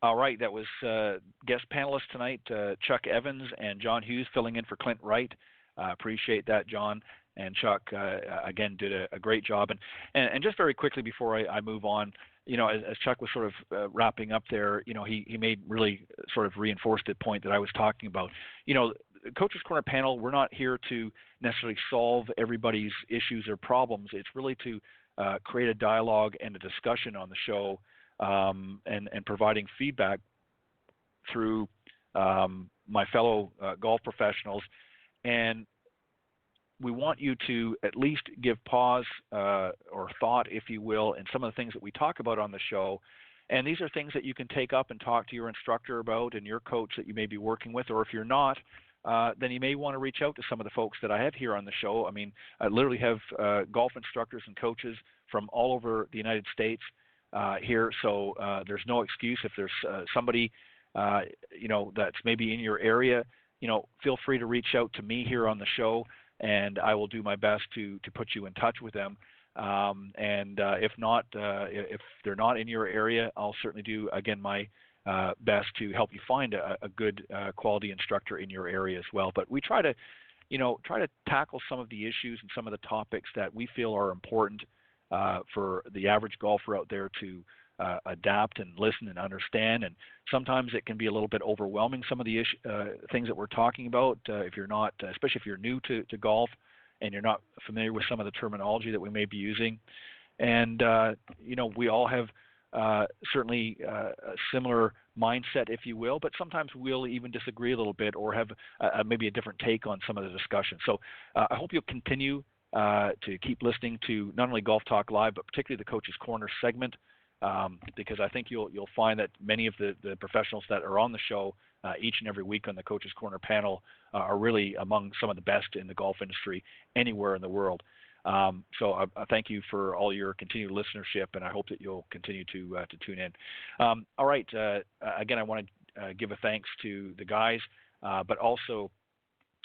All right, that was guest panelists tonight, Chuck Evans and John Hughes, filling in for Clint Wright. Appreciate that, John. And Chuck, again, did a great job. And just very quickly before I move on, as Chuck was sort of wrapping up there, he made really sort of reinforced the point that I was talking about. Coach's Corner panel, we're not here to necessarily solve everybody's issues or problems. It's really to create a dialogue and a discussion on the show, and providing feedback through my fellow golf professionals. And we want you to at least give pause or thought, if you will, in some of the things that we talk about on the show, And these are things that you can take up and talk to your instructor about and your coach that you may be working with, or if you're not, then you may want to reach out to some of the folks that I have here on the show. I mean, I literally have golf instructors and coaches from all over the United States here, so there's no excuse. If there's somebody, that's maybe in your area, feel free to reach out to me here on the show, and I will do my best to put you in touch with them. And if not, if they're not in your area, I'll certainly do, again, my best to help you find a good quality instructor in your area as well. But we try to tackle some of the issues and some of the topics that we feel are important for the average golfer out there to adapt and listen and understand. And sometimes it can be a little bit overwhelming, some of the things that we're talking about, if you're not, especially if you're new to golf and you're not familiar with some of the terminology that we may be using. And, we all have certainly a similar mindset, if you will, but sometimes we'll even disagree a little bit or have maybe a different take on some of the discussion. So I hope you'll continue to keep listening to not only Golf Talk Live, but particularly the Coach's Corner segment, because I think you'll find that many of the professionals that are on the show each and every week on the Coach's Corner panel are really among some of the best in the golf industry anywhere in the world. So I thank you for all your continued listenership, and I hope that you'll continue to tune in. All right. Again, I want to give a thanks to the guys, but also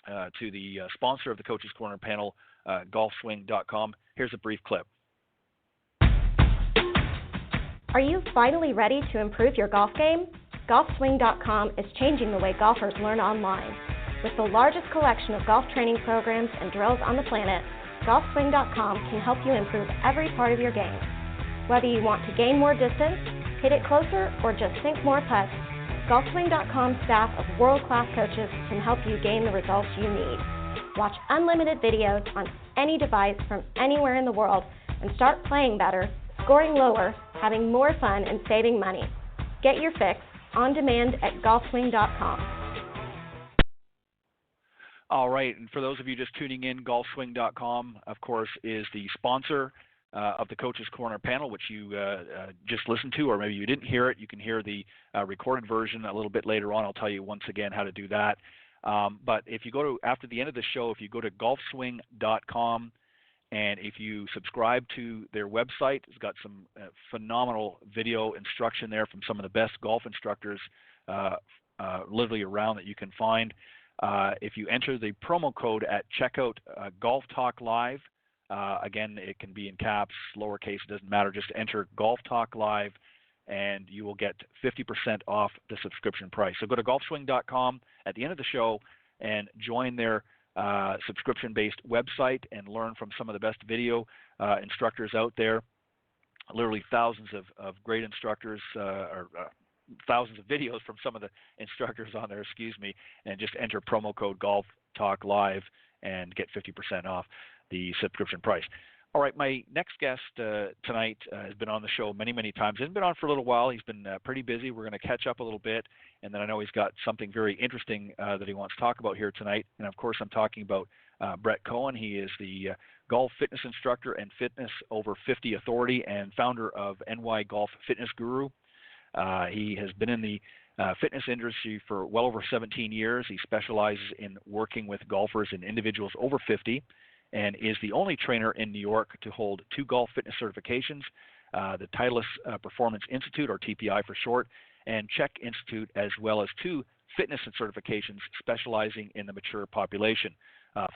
to the sponsor of the Coach's Corner panel, golfswing.com. Here's a brief clip. Are you finally ready to improve your golf game? Golfswing.com is changing the way golfers learn online. With the largest collection of golf training programs and drills on the planet, Golfswing.com can help you improve every part of your game. Whether you want to gain more distance, hit it closer, or just sink more putts, Golfswing.com's staff of world-class coaches can help you gain the results you need. Watch unlimited videos on any device from anywhere in the world and start playing better, scoring lower, having more fun, and saving money. Get your fix on demand at Golfswing.com. All right, and for those of you just tuning in, golfswing.com, of course, is the sponsor of the Coach's Corner panel, which you just listened to, or maybe you didn't hear it. You can hear the recorded version a little bit later on. I'll tell you once again how to do that. But if you go to, after the end of the show, if you go to golfswing.com, and if you subscribe to their website, it's got some phenomenal video instruction there from some of the best golf instructors literally around that you can find. If you enter the promo code at checkout, Golf Talk Live, again, it can be in caps, lowercase, it doesn't matter. Just enter Golf Talk Live, and you will get 50% off the subscription price. So go to golfswing.com at the end of the show and join their subscription-based website and learn from some of the best video instructors out there. Literally thousands of great instructors, thousands of videos from some of the instructors on there, and just enter promo code Golf Talk Live and get 50% off the subscription price. All right, my next guest tonight has been on the show many, many times. He's been on for a little while. He's been pretty busy. We're going to catch up a little bit, and then I know he's got something very interesting that he wants to talk about here tonight. And, of course, I'm talking about Brett Cohen. He is the golf fitness instructor and Fitness Over 50 authority and founder of NY Golf Fitness Guru. He has been in the fitness industry for well over 17 years. He specializes in working with golfers and individuals over 50, and is the only trainer in New York to hold 2 golf fitness certifications, the Titleist Performance Institute, or TPI for short, and Czech Institute, as well as 2 fitness certifications specializing in the mature population,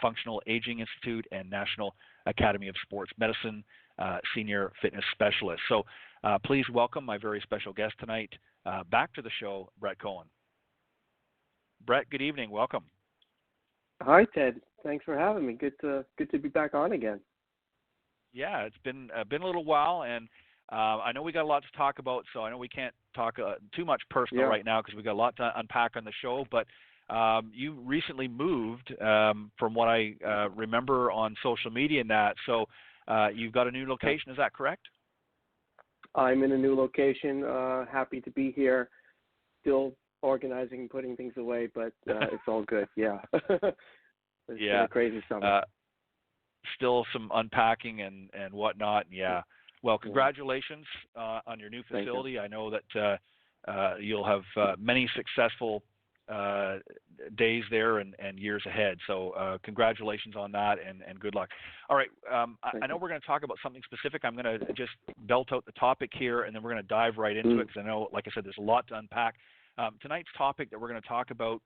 Functional Aging Institute and National Academy of Sports Medicine Senior Fitness Specialist. So please welcome my very special guest tonight back to the show, Brett Cohen. Brett, good evening. Welcome. Hi, Ted. Thanks for having me. Good to be back on again. Yeah, it's been a little while, and I know we got a lot to talk about, so I know we can't talk too much personal right now because we got a lot to unpack on the show. But you recently moved, from what I remember on social media and that. So you've got a new location. Is that correct? I'm in a new location. Happy to be here. Still organizing and putting things away, but it's all good. Yeah. It's been a crazy summer. Still some unpacking and whatnot. Yeah. Well, congratulations on your new facility. I know that you'll have many successful days there and years ahead. So congratulations on that and good luck. All right. I know we're going to talk about something specific. I'm going to just belt out the topic here, and then we're going to dive right into it because I know, like I said, there's a lot to unpack. Tonight's topic that we're going to talk about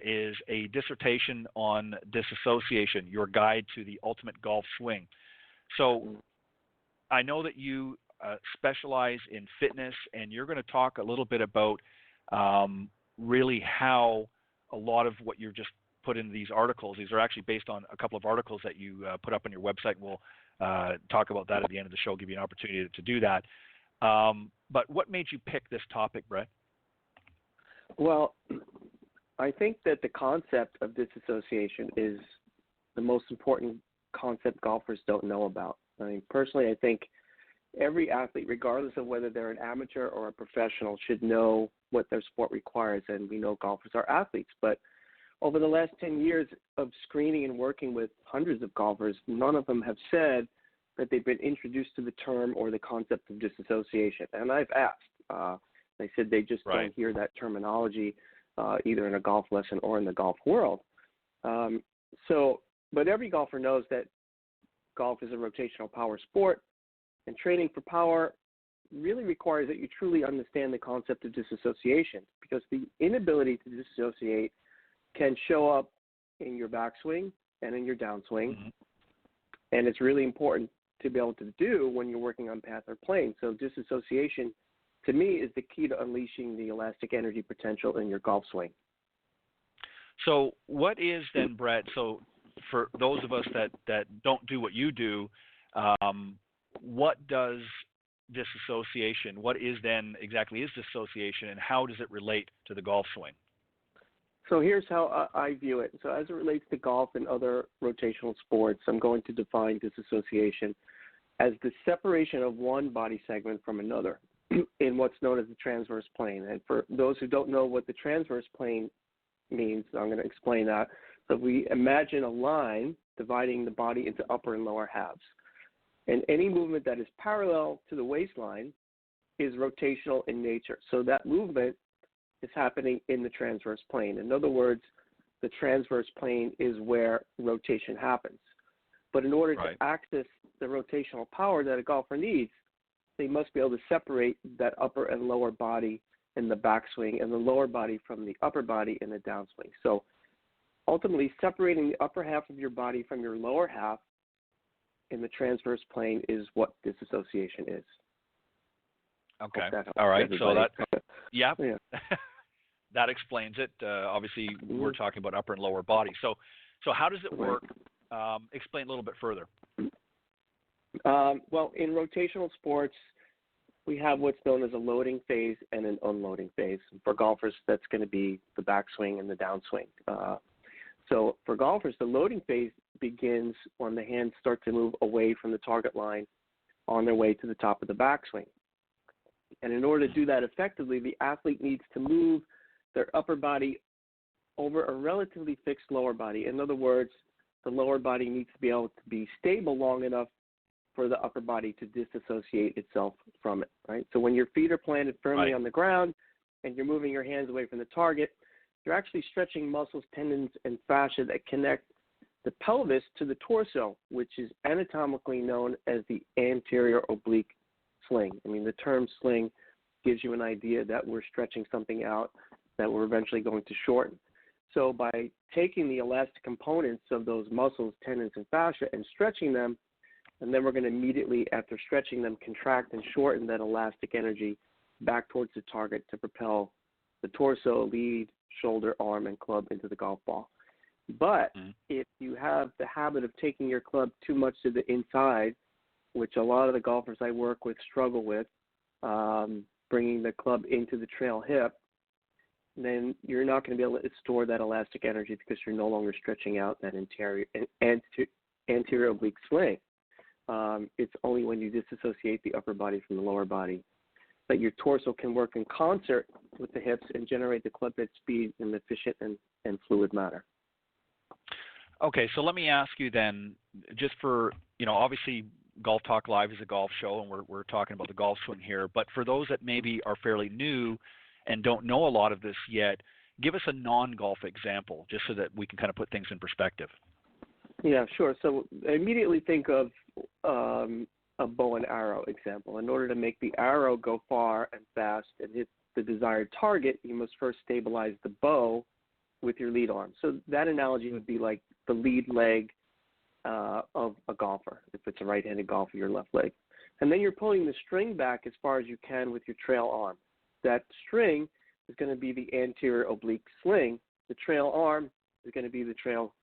is a dissertation on disassociation, your guide to the ultimate golf swing. So I know that you specialize in fitness, and you're going to talk a little bit about really how a lot of what you've just put into these articles, these are actually based on a couple of articles that you put up on your website. We'll talk about that at the end of the show, give you an opportunity to do that. But what made you pick this topic, Brett? Well, I think that the concept of disassociation is the most important concept golfers don't know about. I mean, personally, I think every athlete, regardless of whether they're an amateur or a professional, should know what their sport requires. And we know golfers are athletes. But over the last 10 years of screening and working with hundreds of golfers, none of them have said that they've been introduced to the term or the concept of disassociation. And I've asked. They said they just don't hear that terminology either in a golf lesson or in the golf world. But every golfer knows that golf is a rotational power sport, and training for power really requires that you truly understand the concept of disassociation, because the inability to dissociate can show up in your backswing and in your downswing, and it's really important to be able to do when you're working on path or plane. So disassociation, to me, is the key to unleashing the elastic energy potential in your golf swing. So what is then, Brett, so for those of us that don't do what you do, what does disassociation, what is then exactly is dissociation, and how does it relate to the golf swing? So here's how I view it. So as it relates to golf and other rotational sports, I'm going to define disassociation as the separation of one body segment from another in what's known as the transverse plane. And for those who don't know what the transverse plane means, I'm going to explain that. So we imagine a line dividing the body into upper and lower halves. And any movement that is parallel to the waistline is rotational in nature. So that movement is happening in the transverse plane. In other words, the transverse plane is where rotation happens. But in order to access the rotational power that a golfer needs, they must be able to separate that upper and lower body in the backswing and the lower body from the upper body in the downswing. So ultimately, separating the upper half of your body from your lower half in the transverse plane is what disassociation is. Okay. All right. Everybody. So that, yeah. That explains it. Obviously, we're talking about upper and lower body. So how does it work? Explain a little bit further. Well, in rotational sports, we have what's known as a loading phase and an unloading phase. For golfers, that's going to be the backswing and the downswing. So for golfers, the loading phase begins when the hands start to move away from the target line on their way to the top of the backswing. And in order to do that effectively, the athlete needs to move their upper body over a relatively fixed lower body. In other words, the lower body needs to be able to be stable long enough for the upper body to disassociate itself from it, right? So when your feet are planted firmly on the ground and you're moving your hands away from the target, you're actually stretching muscles, tendons, and fascia that connect the pelvis to the torso, which is anatomically known as the anterior oblique sling. I mean, the term sling gives you an idea that we're stretching something out that we're eventually going to shorten. So by taking the elastic components of those muscles, tendons, and fascia and stretching them, and then we're going to immediately, after stretching them, contract and shorten that elastic energy back towards the target to propel the torso, lead, shoulder, arm, and club into the golf ball. But if you have the habit of taking your club too much to the inside, which a lot of the golfers I work with struggle with, bringing the club into the trail hip, then you're not going to be able to store that elastic energy because you're no longer stretching out that anterior oblique sling. It's only when you disassociate the upper body from the lower body that your torso can work in concert with the hips and generate the club head speed in an efficient and fluid manner. Okay, so let me ask you then, just for, obviously Golf Talk Live is a golf show, and we're talking about the golf swing here. But for those that maybe are fairly new and don't know a lot of this yet, give us a non-golf example, just so that we can kind of put things in perspective. Yeah, sure. So immediately think of a bow and arrow example. In order to make the arrow go far and fast and hit the desired target, you must first stabilize the bow with your lead arm. So that analogy would be like the lead leg of a golfer. If it's a right-handed golfer, your left leg. And then you're pulling the string back as far as you can with your trail arm. That string is going to be the anterior oblique sling. The trail arm is going to be the trail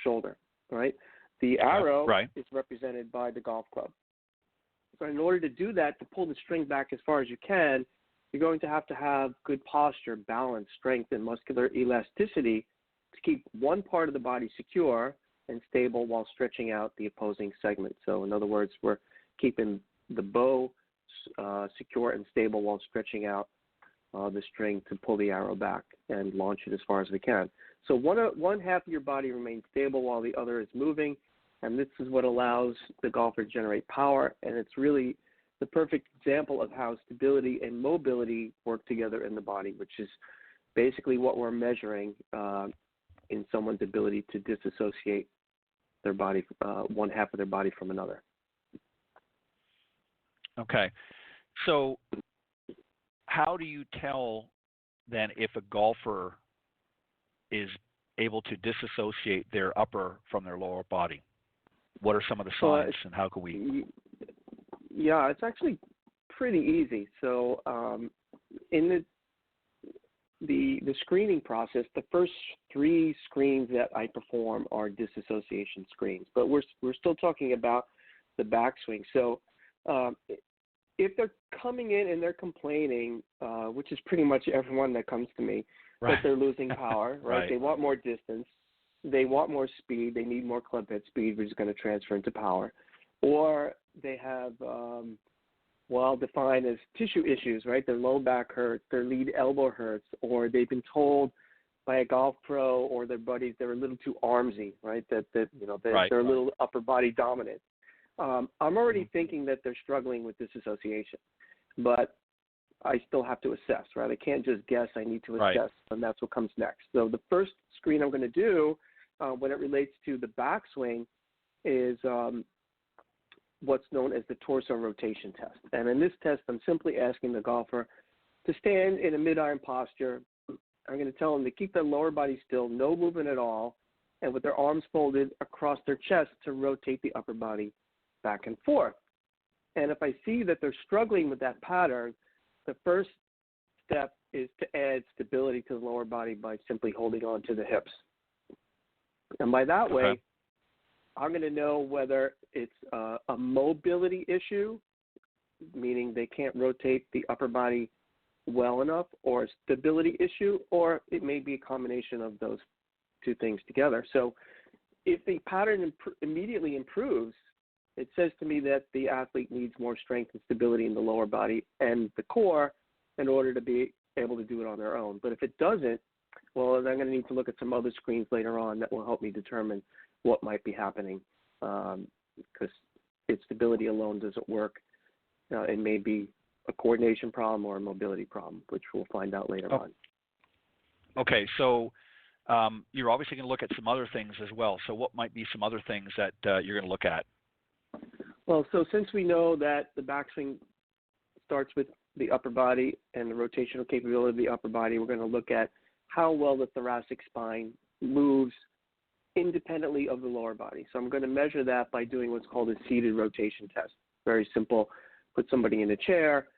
shoulder, right? The arrow is represented by the golf club. So in order to do that, to pull the string back as far as you can, you're going to have good posture, balance, strength, and muscular elasticity to keep one part of the body secure and stable while stretching out the opposing segment. So in other words, we're keeping the bow secure and stable while stretching out the string to pull the arrow back and launch it as far as we can. So one half of your body remains stable while the other is moving, and this is what allows the golfer to generate power, and it's really the perfect example of how stability and mobility work together in the body, which is basically what we're measuring in someone's ability to disassociate their body, one half of their body from another. Okay. So how do you tell then if a golfer is able to disassociate their upper from their lower body? What are some of the signs, and how can we? Yeah, it's actually pretty easy. So in the screening process, the first 3 screens that I perform are disassociation screens, but we're still talking about the backswing. So if they're coming in and they're complaining, which is pretty much everyone that comes to me, that they're losing power, right? They want more distance, they want more speed, they need more club head speed, which is going to transfer into power, or they have defined as tissue issues, right? Their low back hurts, their lead elbow hurts, or they've been told by a golf pro or their buddies they're a little too armsy, right? That they're a little upper body dominant. I'm already thinking that they're struggling with disassociation, but I still have to assess, right? I can't just guess. I need to assess, and that's what comes next. So the first screen I'm going to do when it relates to the backswing is what's known as the torso rotation test. And in this test, I'm simply asking the golfer to stand in a mid-iron posture. I'm going to tell them to keep their lower body still, no movement at all, and with their arms folded across their chest to rotate the upper body back and forth. And if I see that they're struggling with that pattern, the first step is to add stability to the lower body by simply holding on to the hips. And by that way, I'm going to know whether it's a mobility issue, meaning they can't rotate the upper body well enough, or a stability issue, or it may be a combination of those 2 things together. So if the pattern immediately improves, it says to me that the athlete needs more strength and stability in the lower body and the core in order to be able to do it on their own. But if it doesn't, well, then I'm going to need to look at some other screens later on that will help me determine what might be happening, because if stability alone doesn't work, it may be a coordination problem or a mobility problem, which we'll find out later on. Okay, so you're obviously going to look at some other things as well. So what might be some other things that you're going to look at? Well, so since we know that the backswing starts with the upper body and the rotational capability of the upper body, we're going to look at how well the thoracic spine moves independently of the lower body. So I'm going to measure that by doing what's called a seated rotation test. Very simple. Put somebody in a chair,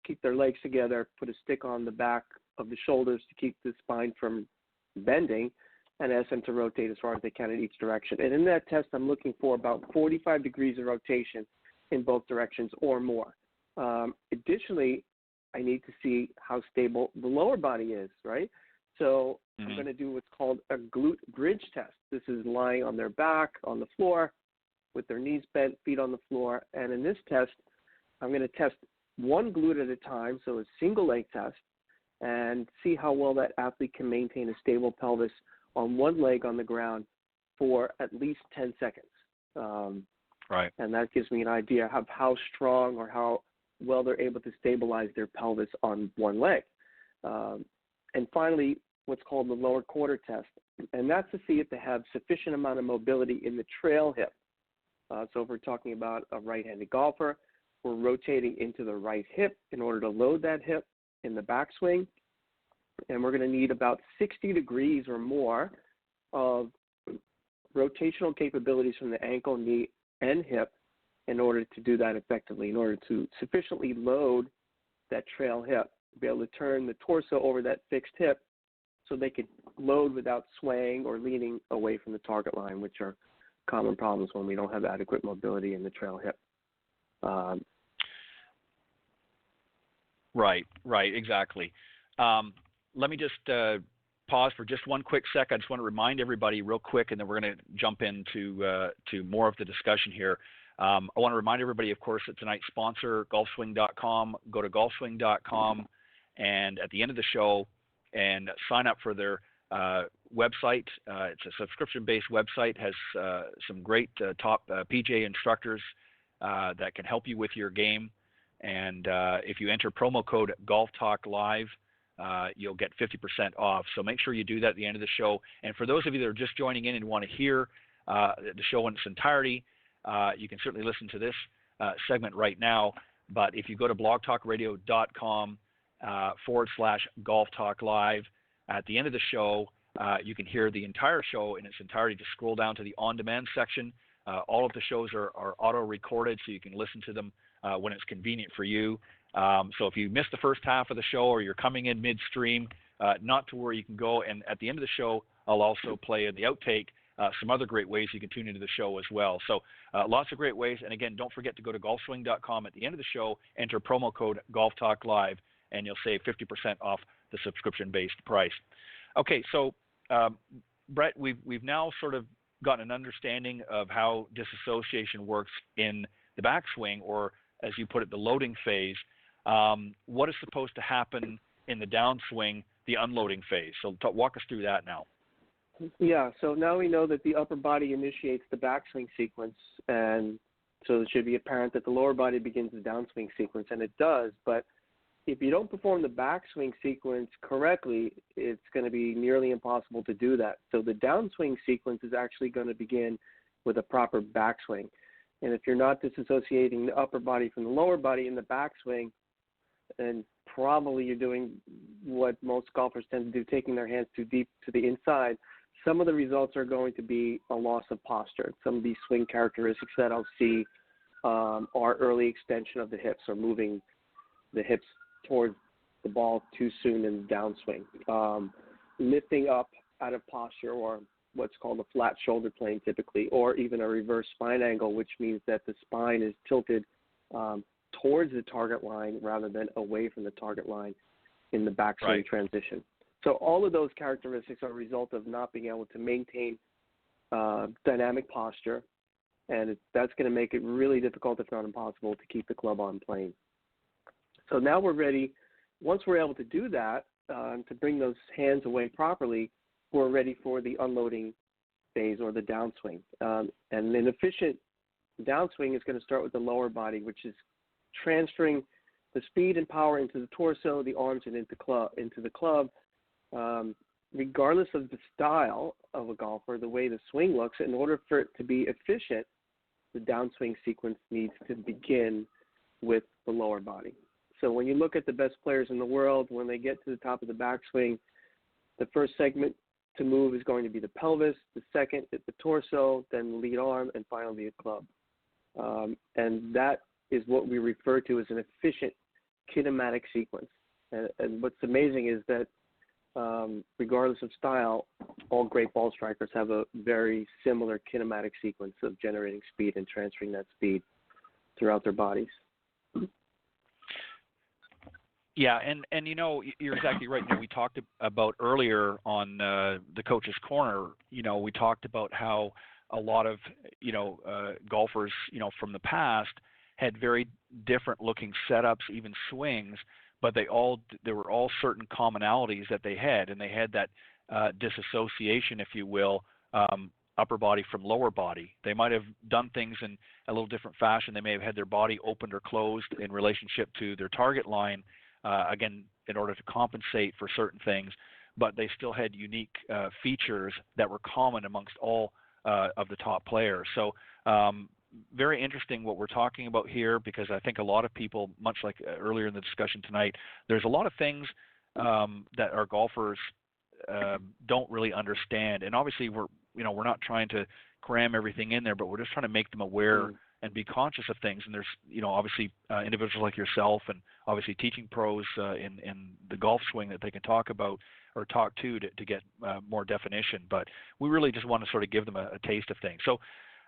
keep their legs together, put a stick on the back of the shoulders to keep the spine from bending, and ask them to rotate as far as they can in each direction. And in that test, I'm looking for about 45 degrees of rotation in both directions or more. Additionally, I need to see how stable the lower body is, right? So I'm going to do what's called a glute bridge test. This is lying on their back on the floor with their knees bent, feet on the floor. And in this test, I'm going to test one glute at a time, so a single leg test, and see how well that athlete can maintain a stable pelvis on one leg on the ground for at least 10 seconds. Right. And that gives me an idea of how strong or how well they're able to stabilize their pelvis on one leg. And finally, what's called the lower quarter test, and that's to see if they have sufficient amount of mobility in the trail hip. So if we're talking about a right-handed golfer, we're rotating into the right hip in order to load that hip in the backswing, and we're going to need about 60 degrees or more of rotational capabilities from the ankle, knee, and hip in order to do that effectively, in order to sufficiently load that trail hip, be able to turn the torso over that fixed hip so they can load without swaying or leaning away from the target line, which are common problems when we don't have adequate mobility in the trail hip. Right, exactly. Let me just pause for just one quick sec. I just want to remind everybody real quick, and then we're going to jump into to more of the discussion here. I want to remind everybody, of course, that tonight's sponsor, golfswing.com. Go to golfswing.com, and at the end of the show, and sign up for their website. It's a subscription-based website, has some great top PGA instructors that can help you with your game. And if you enter promo code Golf Talk Live, you'll get 50% off. So make sure you do that at the end of the show. And for those of you that are just joining in and want to hear the show in its entirety, you can certainly listen to this segment right now. But if you go to blogtalkradio.com /Golf Talk Live, at the end of the show, you can hear the entire show in its entirety. Just scroll down to the on-demand section. All of the shows are auto-recorded, so you can listen to them when it's convenient for you. So if you missed the first half of the show or you're coming in midstream, not to worry, you can go. And at the end of the show, I'll also play in the outtake some other great ways you can tune into the show as well. So lots of great ways. And again, don't forget to go to golfswing.com at the end of the show, enter promo code Golf Talk Live, and you'll save 50% off the subscription-based price. Okay, so Brett, we've now sort of gotten an understanding of how disassociation works in the backswing, or as you put it, the loading phase. What is supposed to happen in the downswing, the unloading phase? So walk us through that now. Yeah, so now we know that the upper body initiates the backswing sequence, and so it should be apparent that the lower body begins the downswing sequence, and it does. But if you don't perform the backswing sequence correctly, it's going to be nearly impossible to do that. So the downswing sequence is actually going to begin with a proper backswing. And if you're not disassociating the upper body from the lower body in the backswing, then probably you're doing what most golfers tend to do, taking their hands too deep to the inside. Some of the results are going to be a loss of posture. Some of these swing characteristics that I'll see are early extension of the hips, or moving the hips towards the ball too soon in the downswing, lifting up out of posture, or what's called a flat shoulder plane typically, or even a reverse spine angle, which means that the spine is tilted towards the target line rather than away from the target line in the backswing transition. So all of those characteristics are a result of not being able to maintain dynamic posture, and that's going to make it really difficult, if not impossible, to keep the club on plane. So now we're ready. Once we're able to do that, to bring those hands away properly, we're ready for the unloading phase, or the downswing. And an efficient downswing is going to start with the lower body, which is transferring the speed and power into the torso, the arms, and into the club. Regardless of the style of a golfer, the way the swing looks, in order for it to be efficient, the downswing sequence needs to begin with the lower body. So when you look at the best players in the world, when they get to the top of the backswing, the first segment to move is going to be the pelvis, the second is the torso, then the lead arm, and finally the club. And that is what we refer to as an efficient kinematic sequence. And what's amazing is that regardless of style, all great ball strikers have a very similar kinematic sequence of generating speed and transferring that speed throughout their bodies. Yeah, and you know, you're exactly right. You know, we talked about earlier on the Coach's Corner, you know, we talked about how a lot of, you know, golfers, you know, from the past had very different looking setups, even swings, but there were all certain commonalities that they had, and they had that disassociation, if you will, upper body from lower body. They might have done things in a little different fashion. They may have had their body opened or closed in relationship to their target line, again, in order to compensate for certain things, but they still had unique features that were common amongst all of the top players. So very interesting what we're talking about here, because I think a lot of people, much like earlier in the discussion tonight, there's a lot of things that our golfers don't really understand. And obviously we're not trying to cram everything in there, but we're just trying to make them aware and be conscious of things. And there's, obviously individuals like yourself and obviously teaching pros in the golf swing that they can talk about or talk to get more definition. But we really just want to sort of give them a taste of things. So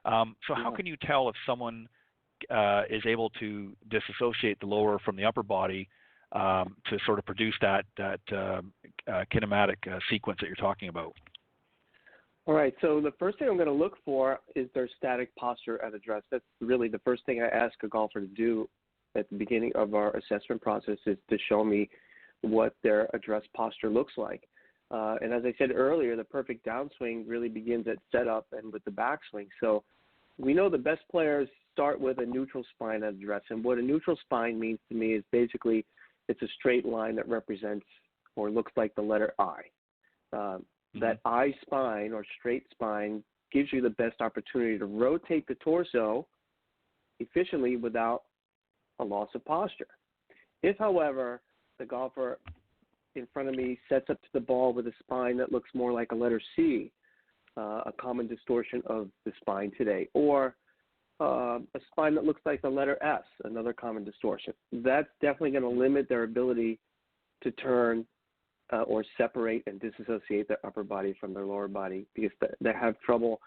how can you tell if someone is able to disassociate the lower from the upper body to sort of produce that kinematic sequence that you're talking about? All right, so the first thing I'm going to look for is their static posture at address. That's really the first thing I ask a golfer to do at the beginning of our assessment process, is to show me what their address posture looks like. And as I said earlier, the perfect downswing really begins at setup and with the backswing. So we know the best players start with a neutral spine at address. And what a neutral spine means to me is basically it's a straight line that represents or looks like the letter I. That I spine or straight spine gives you the best opportunity to rotate the torso efficiently without a loss of posture. If, however, the golfer in front of me sets up to the ball with a spine that looks more like a letter C, a common distortion of the spine today, or a spine that looks like the letter S, another common distortion, that's definitely going to limit their ability to turn or separate and disassociate their upper body from their lower body, because they have trouble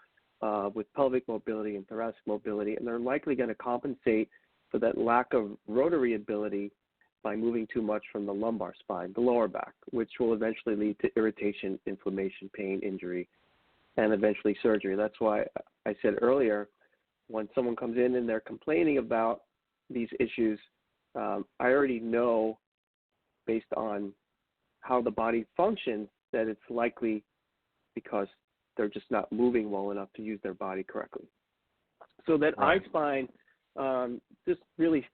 with pelvic mobility and thoracic mobility, and they're likely going to compensate for that lack of rotary ability by moving too much from the lumbar spine, the lower back, which will eventually lead to irritation, inflammation, pain, injury, and eventually surgery. That's why I said earlier, when someone comes in and they're complaining about these issues, I already know based on how the body functions that it's likely because they're just not moving well enough to use their body correctly. So that I spine just really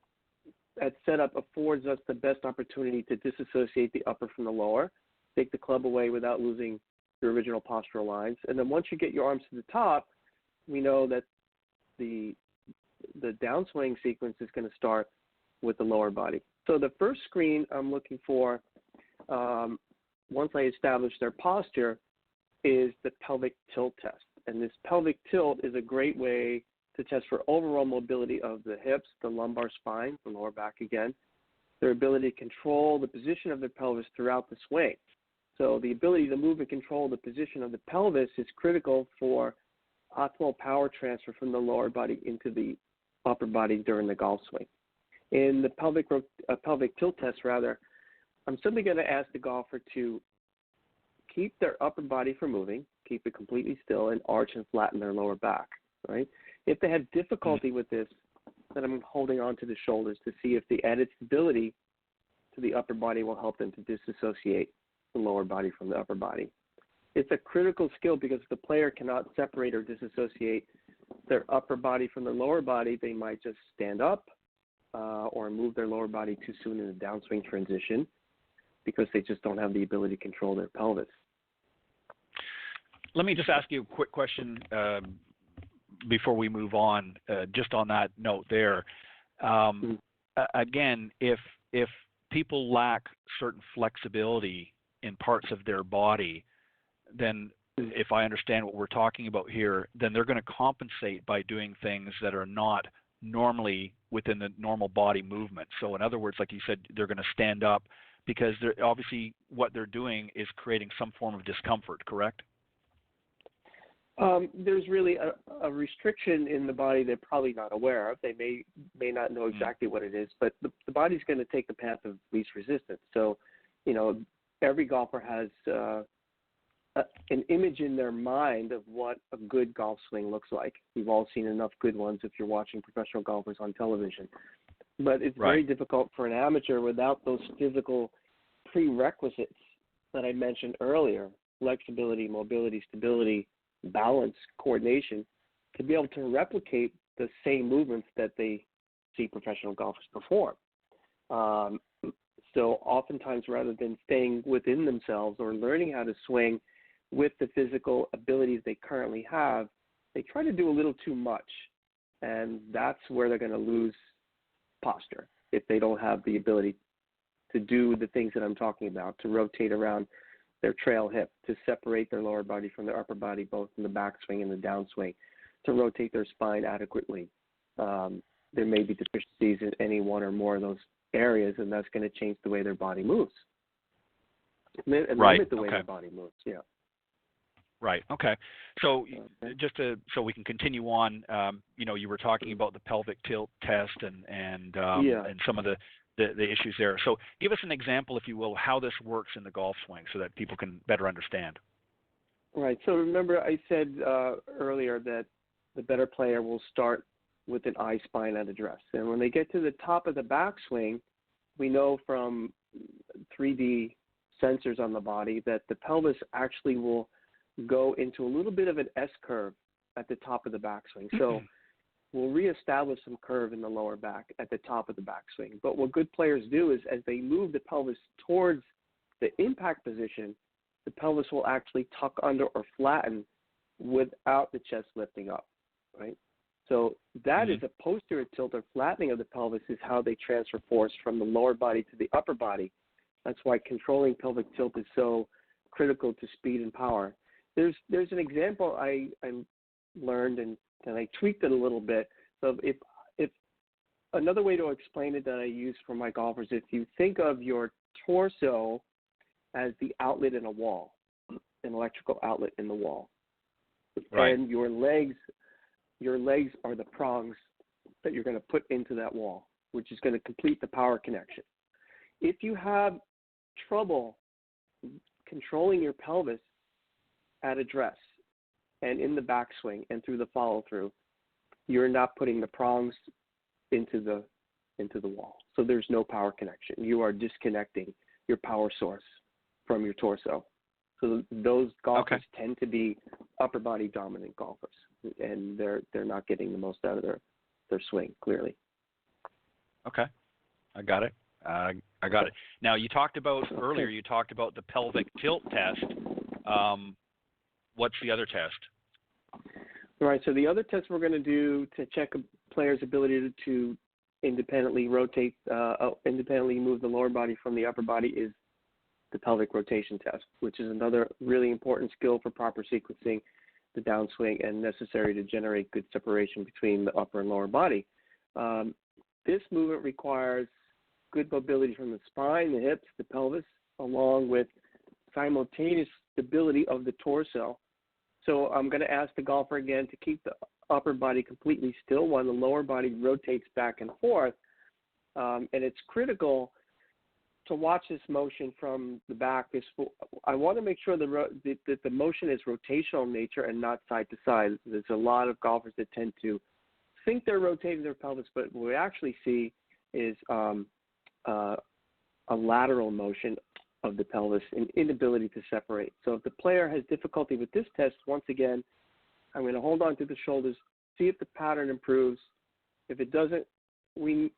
at setup affords us the best opportunity to disassociate the upper from the lower, take the club away without losing your original postural lines. And then once you get your arms to the top, we know that the downswing sequence is going to start with the lower body. So the first screen I'm looking for, once I establish their posture, is the pelvic tilt test. And this pelvic tilt is a great way to test for overall mobility of the hips, the lumbar spine, the lower back again, their ability to control the position of the pelvis throughout the swing. So the ability to move and control the position of the pelvis is critical for optimal power transfer from the lower body into the upper body during the golf swing. In the pelvic tilt test, I'm simply going to ask the golfer to keep their upper body from moving, keep it completely still, and arch and flatten their lower back, right? If they have difficulty with this, then I'm holding on to the shoulders to see if the added stability to the upper body will help them to disassociate the lower body from the upper body. It's a critical skill because if the player cannot separate or disassociate their upper body from their lower body, they might just stand up or move their lower body too soon in the downswing transition because they just don't have the ability to control their pelvis. Let me just ask you a quick question before we move on, just on that note there. Again, if people lack certain flexibility in parts of their body, then if I understand what we're talking about here, then they're going to compensate by doing things that are not normally within the normal body movement. So in other words, like you said, they're going to stand up because they're obviously what they're doing is creating some form of discomfort, correct? There's really a restriction in the body they're probably not aware of. They may not know exactly what it is, but the body's going to take the path of least resistance. So, every golfer has an image in their mind of what a good golf swing looks like. We've all seen enough good ones if you're watching professional golfers on television. But it's very difficult for an amateur without those physical prerequisites that I mentioned earlier: flexibility, mobility, stability, balance, coordination, to be able to replicate the same movements that they see professional golfers perform. So oftentimes, rather than staying within themselves or learning how to swing with the physical abilities they currently have, they try to do a little too much. And that's where they're going to lose posture if they don't have the ability to do the things that I'm talking about, to rotate around their trail hip, to separate their lower body from their upper body, both in the backswing and the downswing, to rotate their spine adequately. There may be deficiencies in any one or more of those areas, and that's going to change the way their body moves. And limit the way their body moves, yeah. Right. Okay. So so we can continue on. You were talking about the pelvic tilt test and some of the issues there. So give us an example, if you will, how this works in the golf swing, so that people can better understand. Right. So remember, I said earlier that the better player will start with an I spine at address, and when they get to the top of the backswing, we know from 3D sensors on the body that the pelvis actually will go into a little bit of an S curve at the top of the backswing. So we'll reestablish some curve in the lower back at the top of the backswing. But what good players do is, as they move the pelvis towards the impact position, the pelvis will actually tuck under or flatten without the chest lifting up, right? So that is a posterior tilt or flattening of the pelvis is how they transfer force from the lower body to the upper body. That's why controlling pelvic tilt is so critical to speed and power. There's an example I learned and I tweaked it a little bit. So if another way to explain it that I use for my golfers, if you think of your torso as the outlet in a wall, an electrical outlet in the wall, right, and your legs are the prongs that you're going to put into that wall, which is going to complete the power connection. If you have trouble controlling your pelvis at address and in the backswing and through the follow-through, you're not putting the prongs into the wall. So there's no power connection. You are disconnecting your power source from your torso. So those golfers tend to be upper body dominant golfers, and they're not getting the most out of their swing, clearly. Okay, I got it. I got it. Now, you talked about earlier, you talked about the pelvic tilt test. What's the other test? All right, so the other test we're going to do to check a player's ability to independently rotate, independently move the lower body from the upper body is the pelvic rotation test, which is another really important skill for proper sequencing the downswing and necessary to generate good separation between the upper and lower body. This movement requires good mobility from the spine, the hips, the pelvis, along with simultaneous stability of the torso. So I'm going to ask the golfer again to keep the upper body completely still while the lower body rotates back and forth. And it's critical to watch this motion from the back. I want to make sure that the motion is rotational in nature and not side to side. There's a lot of golfers that tend to think they're rotating their pelvis, but what we actually see is a lateral motion of the pelvis and inability to separate. So if the player has difficulty with this test, once again, I'm going to hold on to the shoulders, see if the pattern improves. If it doesn't, we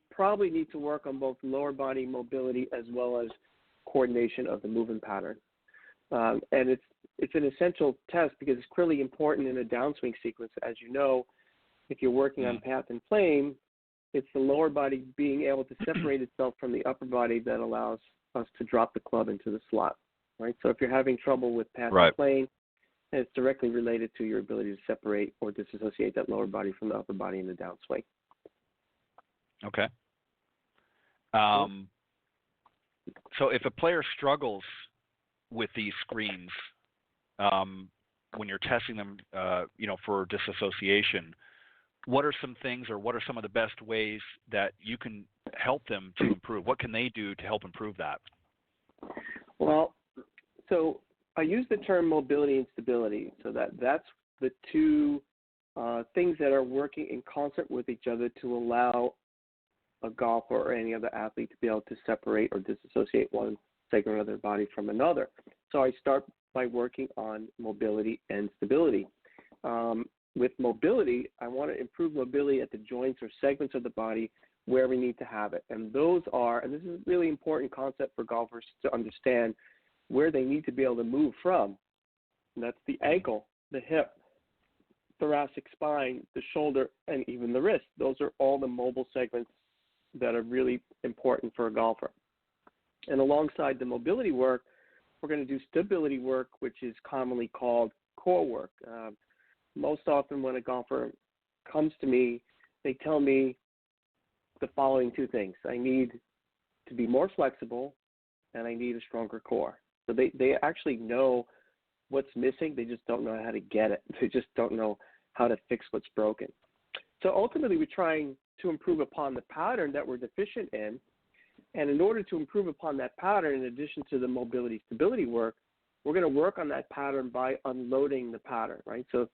probably need to work on both lower body mobility as well as coordination of the movement pattern. And it's an essential test because it's clearly important in a downswing sequence. As you know, if you're working on path and plane, it's the lower body being able to separate itself from the upper body that allows us to drop the club into the slot, right? So if you're having trouble with path and plane, it's directly related to your ability to separate or disassociate that lower body from the upper body in the downswing. Okay. So if a player struggles with these screens when you're testing them, for disassociation, what are some things or what are some of the best ways that you can help them to improve? What can they do to help improve that? Well, so I use the term mobility and stability. So that's the two things that are working in concert with each other to allow a golfer or any other athlete to be able to separate or disassociate one segment of their body from another. So I start by working on mobility and stability. With mobility, I want to improve mobility at the joints or segments of the body where we need to have it. And those are, and this is a really important concept for golfers to understand, where they need to be able to move from. And that's the ankle, the hip, thoracic spine, the shoulder, and even the wrist. Those are all the mobile segments that are really important for a golfer. And alongside the mobility work, we're going to do stability work, which is commonly called core work. Most often when a golfer comes to me, they tell me the following two things. I need to be more flexible, and I need a stronger core. So they actually know what's missing. They just don't know how to get it. They just don't know how to fix what's broken. So ultimately, we're trying to improve upon the pattern that we're deficient in. And in order to improve upon that pattern, in addition to the mobility stability work, we're going to work on that pattern by unloading the pattern, right? So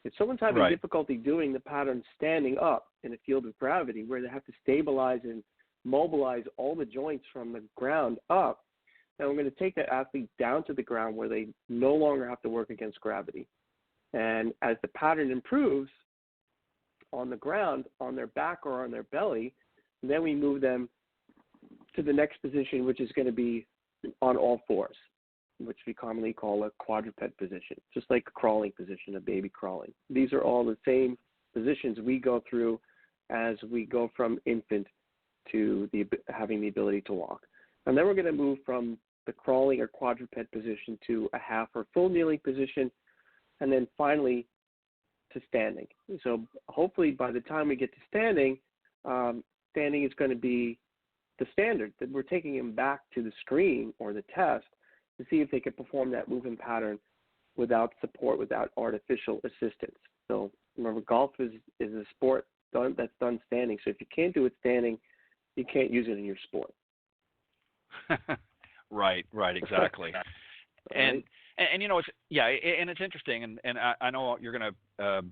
if someone's having difficulty doing the pattern standing up in a field of gravity, where they have to stabilize and mobilize all the joints from the ground up, then we're going to take that athlete down to the ground where they no longer have to work against gravity. And as the pattern improves on the ground, on their back or on their belly, then we move them to the next position, which is going to be on all fours, which we commonly call a quadruped position, just like a crawling position, a baby crawling. These are all the same positions we go through as we go from infant to having the ability to walk. And then we're going to move from the crawling or quadruped position to a half or full kneeling position, and then finally to standing. So hopefully by the time we get to standing, standing is going to be the standard, that we're taking them back to the screen or the test to see if they can perform that movement pattern without support, without artificial assistance. So remember, golf is a sport that's done standing. So if you can't do it standing, you can't use it in your sport. Right, exactly. And you know, it's interesting, and I know you're going to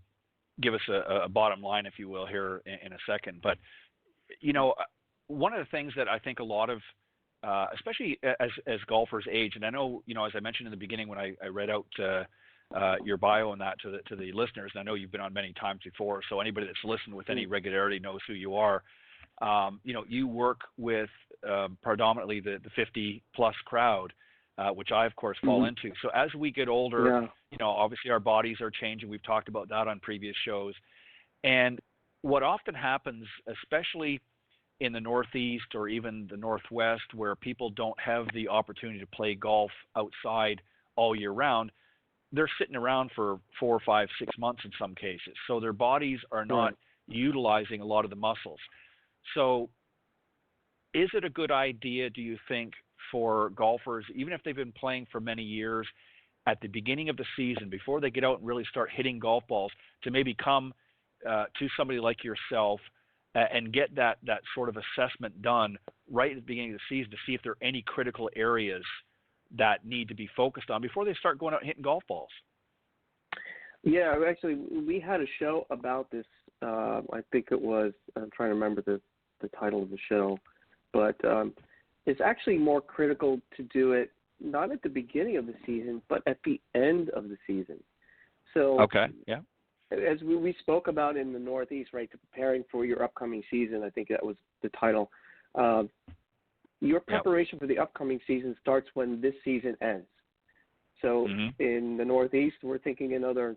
give us a bottom line, if you will, here in a second. But you know, one of the things that I think a lot of, especially as golfers age, and I know, you know, as I mentioned in the beginning when I read out your bio and that to the listeners, and I know you've been on many times before, so anybody that's listened with any regularity knows who you are. You know, you work with predominantly the 50-plus crowd, which I, of course, fall into. So as we get older, you know, obviously our bodies are changing. We've talked about that on previous shows. And what often happens, especially in the Northeast or even the Northwest, where people don't have the opportunity to play golf outside all year round, they're sitting around for 4, 5, 6 months in some cases. So their bodies are not utilizing a lot of the muscles. So is it a good idea, do you think, for golfers, even if they've been playing for many years, at the beginning of the season, before they get out and really start hitting golf balls, to maybe come to somebody like yourself and get that sort of assessment done right at the beginning of the season to see if there are any critical areas that need to be focused on before they start going out and hitting golf balls? Yeah, actually, we had a show about this. I think it was, I'm trying to remember the title of the show, but it's actually more critical to do it not at the beginning of the season, but at the end of the season. So, as we spoke about in the Northeast, right, to preparing for your upcoming season, I think that was the title. Your preparation for the upcoming season starts when this season ends. So in the Northeast, we're thinking another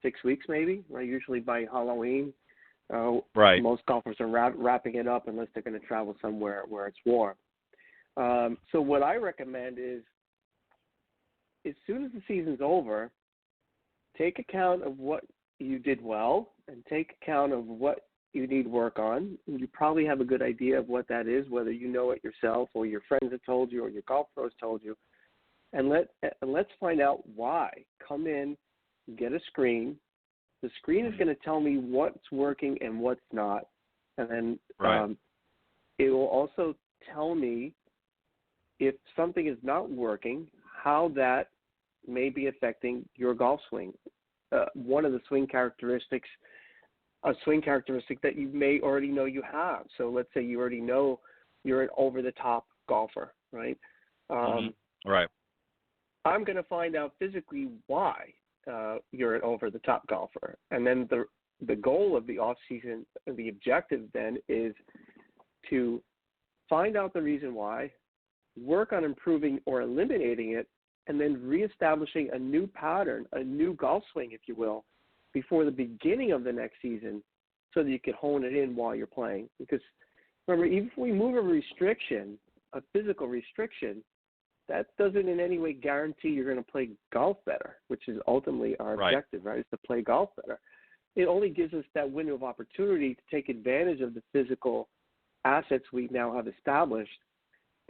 6 weeks maybe, right? Usually by Halloween. Most golfers are wrapping it up unless they're going to travel somewhere where it's warm. So what I recommend is, as soon as the season's over, take account of what you did well and take account of what you need work on. And you probably have a good idea of what that is, whether you know it yourself or your friends have told you or your golf pros told you. And let's find out why. Come in, get a screen. The screen is going to tell me what's working and what's not. And then it will also tell me if something is not working, how that may be affecting your golf swing. One of the swing characteristics, a swing characteristic that you may already know you have. So let's say you already know you're an over-the-top golfer, right? I'm going to find out physically why you're an over-the-top golfer. And then the goal of the off-season, the objective then is to find out the reason why, work on improving or eliminating it, and then reestablishing a new pattern, a new golf swing, if you will, before the beginning of the next season so that you can hone it in while you're playing. Because remember, even if we move a restriction, a physical restriction, that doesn't in any way guarantee you're going to play golf better, which is ultimately our objective, right, is to play golf better. It only gives us that window of opportunity to take advantage of the physical assets we now have established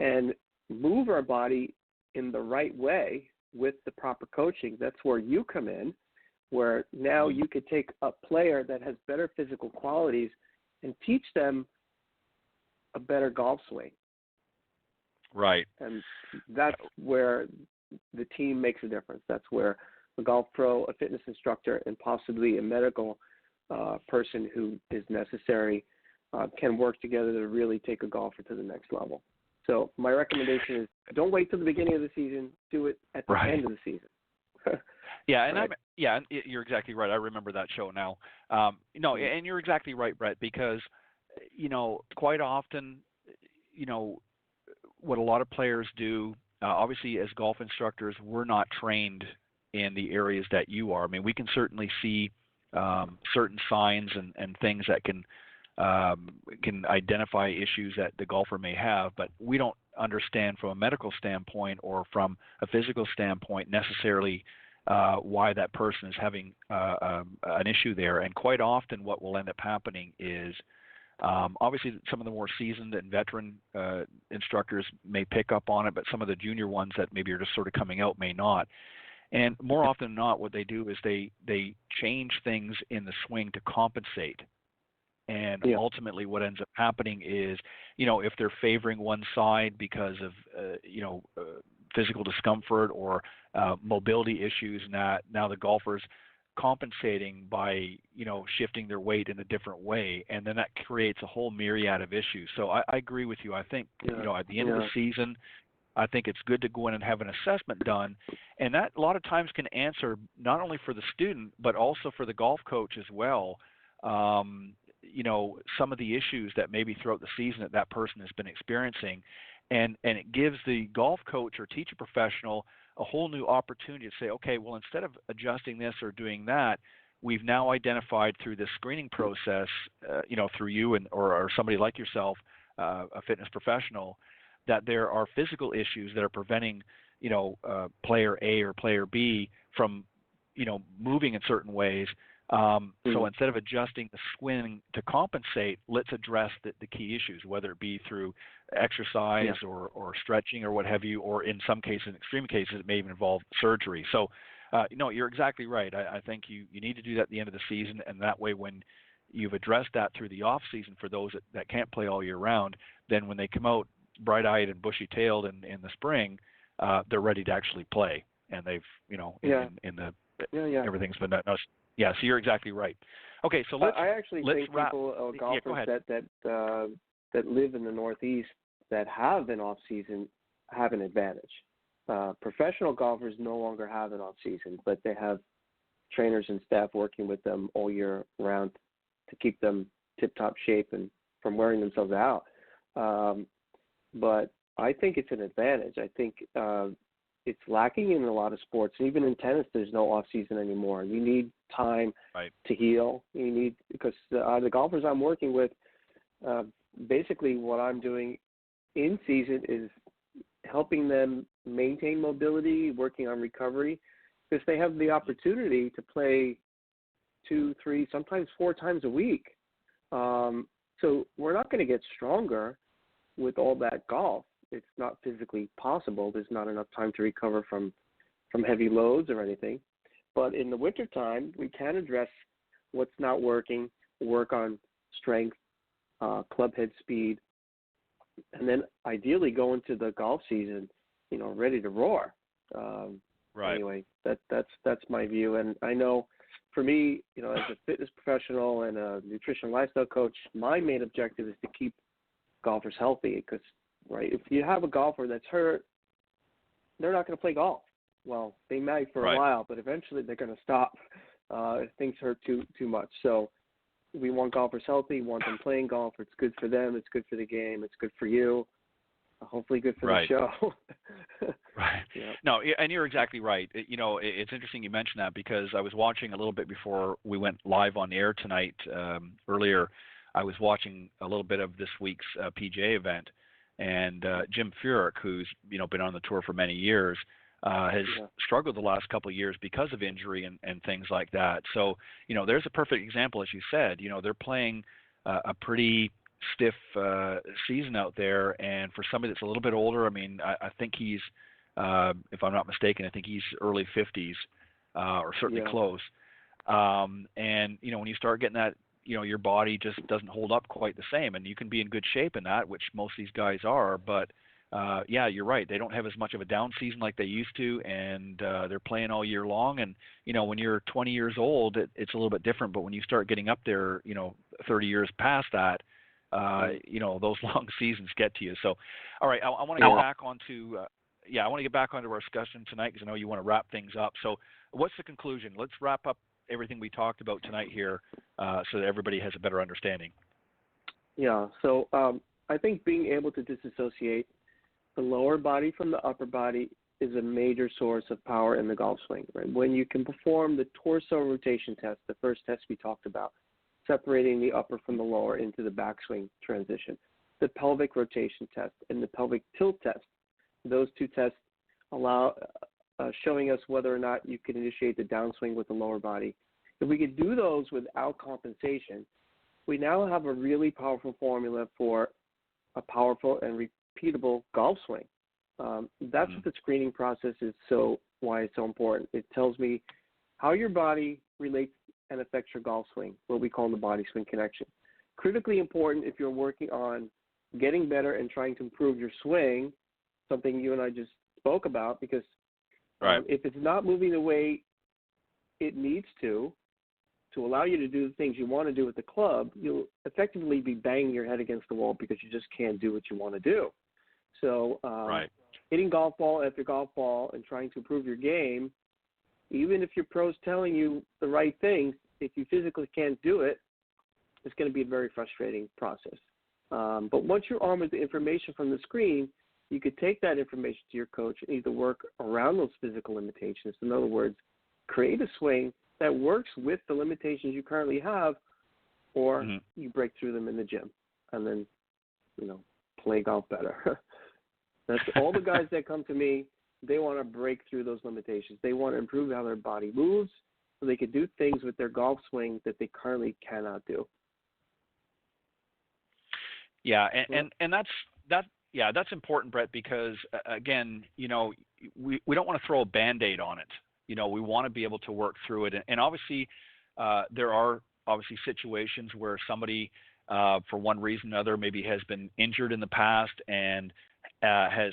and move our body in the right way with the proper coaching. That's where you come in, where now you could take a player that has better physical qualities and teach them a better golf swing. Right. And that's where the team makes a difference. That's where a golf pro, a fitness instructor, and possibly a medical person who is necessary can work together to really take a golfer to the next level. So my recommendation is don't wait till the beginning of the season. Do it at the end of the season. Yeah, and and you're exactly right. I remember that show now. And you're exactly right, Brett, because quite often, what a lot of players do, obviously as golf instructors, we're not trained in the areas that you are. I mean, we can certainly see certain signs and things that can identify issues that the golfer may have, but we don't understand from a medical standpoint or from a physical standpoint necessarily why that person is having an issue there. And quite often what will end up happening is obviously some of the more seasoned and veteran instructors may pick up on it, but some of the junior ones that maybe are just sort of coming out may not. And more often than not, what they do is they change things in the swing to compensate. And ultimately what ends up happening is, if they're favoring one side because of, physical discomfort or mobility issues, and that now the golfer's compensating by, shifting their weight in a different way. And then that creates a whole myriad of issues. So I agree with you. I think, at the end of the season, I think it's good to go in and have an assessment done. And that a lot of times can answer not only for the student, but also for the golf coach as well. Some of the issues that maybe throughout the season that person has been experiencing. And it gives the golf coach or teacher professional a whole new opportunity to say, okay, well, instead of adjusting this or doing that, we've now identified through this screening process, through you or somebody like yourself, a fitness professional, that there are physical issues that are preventing, player A or player B from, moving in certain ways. So instead of adjusting the swing to compensate, let's address the key issues, whether it be through exercise or stretching or what have you, or in some cases, in extreme cases, it may even involve surgery. So, you're exactly right. I think you need to do that at the end of the season, and that way when you've addressed that through the off season for those that can't play all year round, then when they come out bright-eyed and bushy-tailed in the spring, they're ready to actually play, and they've, everything's been done. Yeah, so you're exactly right. Okay, so I actually think people, golfers that live in the Northeast that have an off season have an advantage. Professional golfers no longer have an off season, but they have trainers and staff working with them all year round to keep them tip-top shape and from wearing themselves out. But I think it's an advantage. I think it's lacking in a lot of sports. Even in tennis, there's no off season anymore. You need time to heal. Because the golfers I'm working with, basically what I'm doing in season is helping them maintain mobility, working on recovery, because they have the opportunity to play 2, 3, sometimes 4 times a week. So we're not going to get stronger with all that golf. It's not physically possible. There's not enough time to recover from heavy loads or anything. But in the wintertime, we can address what's not working, work on strength, club head speed, and then ideally go into the golf season, ready to roar. Anyway, that's my view. And I know for me, as a fitness professional and a nutrition lifestyle coach, my main objective is to keep golfers healthy because, if you have a golfer that's hurt, they're not going to play golf. Well, they might for Right. a while, but eventually they're going to stop if things hurt too much. So we want golfers healthy. We want them playing golf. It's good for them. It's good for the game. It's good for you. Hopefully good for Right. the show. Right. Yeah. No, and you're exactly right. It's interesting you mentioned that because I was watching a little bit before we went live on air tonight. Earlier, I was watching a little bit of this week's PGA event, and Jim Furyk, who's been on the tour for many years, has struggled the last couple of years because of injury and things like that. So there's a perfect example, as you said. They're playing a pretty stiff season out there, and for somebody that's a little bit older, I mean, I think he's, if I'm not mistaken, I think he's early 50s, or certainly close. And when you start getting that, your body just doesn't hold up quite the same, and you can be in good shape in that, which most of these guys are. But you're right. They don't have as much of a down season like they used to, and they're playing all year long. And when you're 20 years old, it's a little bit different. But when you start getting up there, 30 years past that, those long seasons get to you. So, all right, I want to get back onto, I want to get back onto our discussion tonight because I know you want to wrap things up. So, what's the conclusion? Let's wrap up everything we talked about tonight here, so that everybody has a better understanding. Yeah. So, I think being able to disassociate the lower body from the upper body is a major source of power in the golf swing. Right? When you can perform the torso rotation test, the first test we talked about, separating the upper from the lower into the backswing transition, the pelvic rotation test, and the pelvic tilt test. Those two tests allow showing us whether or not you can initiate the downswing with the lower body. If we could do those without compensation, we now have a really powerful formula for a powerful and repeatable golf swing. That's what the screening process is why it's so important. It tells me how your body relates and affects your golf swing, what we call the body swing connection. Critically important if you're working on getting better and trying to improve your swing, something you and I just spoke about, because if it's not moving the way it needs to allow you to do the things you want to do with the club, you'll effectively be banging your head against the wall because you just can't do what you want to do. So hitting golf ball after golf ball and trying to improve your game, even if your pro's telling you the right things, if you physically can't do it, it's going to be a very frustrating process. But once you're armed with the information from the screen, you could take that information to your coach and either work around those physical limitations. In other words, create a swing that works with the limitations you currently have, or you break through them in the gym and then, play golf better. That's all the guys that come to me. They want to break through those limitations. They want to improve how their body moves so they can do things with their golf swing that they currently cannot do. Yeah, and that's important, Brett, because again, we don't want to throw a Band-Aid on it. We want to be able to work through it, and obviously, there are obviously situations where somebody, for one reason or another, maybe has been injured in the past and has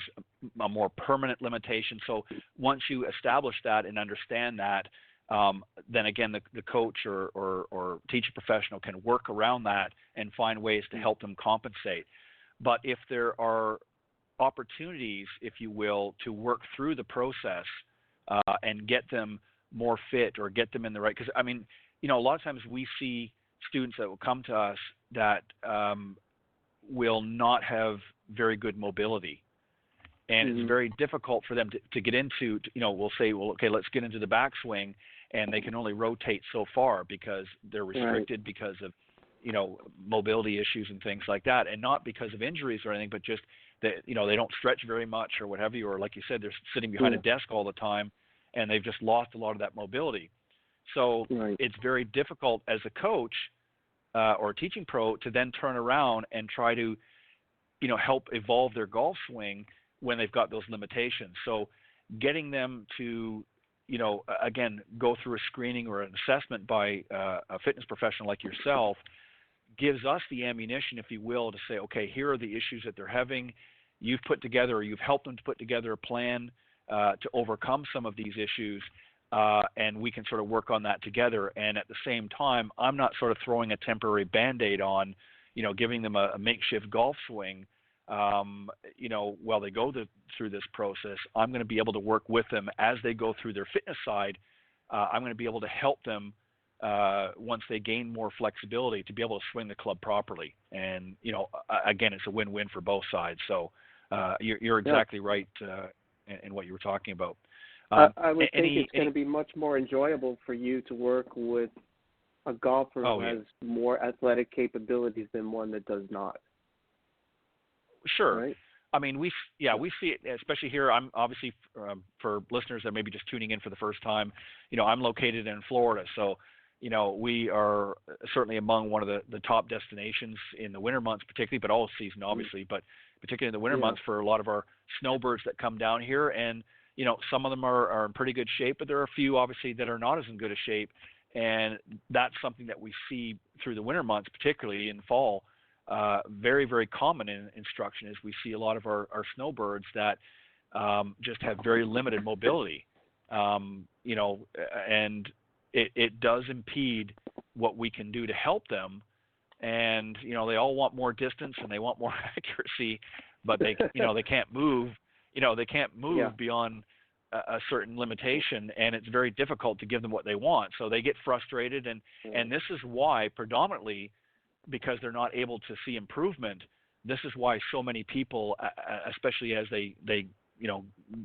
a more permanent limitation. So once you establish that and understand that, then again, the coach or teaching professional can work around that and find ways to help them compensate. But if there are opportunities, if you will, to work through the process and get them more fit or get them in the right, because I mean, a lot of times we see students that will come to us that will not have very good mobility. And it's very difficult for them to get into, we'll say, well, okay, let's get into the backswing, and they can only rotate so far because they're restricted because of, mobility issues and things like that, and not because of injuries or anything, but just that, they don't stretch very much or what have you, or like you said, they're sitting behind a desk all the time, and they've just lost a lot of that mobility. So it's very difficult as a coach or a teaching pro to then turn around and try to, help evolve their golf swing when they've got those limitations. So getting them to, again, go through a screening or an assessment by a fitness professional like yourself gives us the ammunition, if you will, to say, okay, here are the issues that they're having. You've put together, or you've helped them to put together a plan to overcome some of these issues, and we can sort of work on that together. And at the same time, I'm not sort of throwing a temporary Band-Aid on, giving them a makeshift golf swing while they go through this process, I'm going to be able to work with them as they go through their fitness side. I'm going to be able to help them once they gain more flexibility to be able to swing the club properly. And, again, it's a win-win for both sides. So you're exactly right in what you were talking about. I would think it's going to be much more enjoyable for you to work with a golfer who has more athletic capabilities than one that does not. Sure. Right? I mean, we see it, especially here. I'm obviously, for listeners that may be just tuning in for the first time, I'm located in Florida. So, we are certainly among one of the top destinations in the winter months, particularly, but all season, obviously, but particularly in the winter months for a lot of our snowbirds that come down here. And, some of them are in pretty good shape, but there are a few, obviously, that are not as in good a shape. And that's something that we see through the winter months, particularly in fall. Very, very common in instruction is we see a lot of our snowbirds that just have very limited mobility, and it does impede what we can do to help them. And, they all want more distance and they want more accuracy, but they can't move, beyond a certain limitation, and it's very difficult to give them what they want. So they get frustrated, and this is why predominantly, because they're not able to see improvement, this is why so many people, especially as they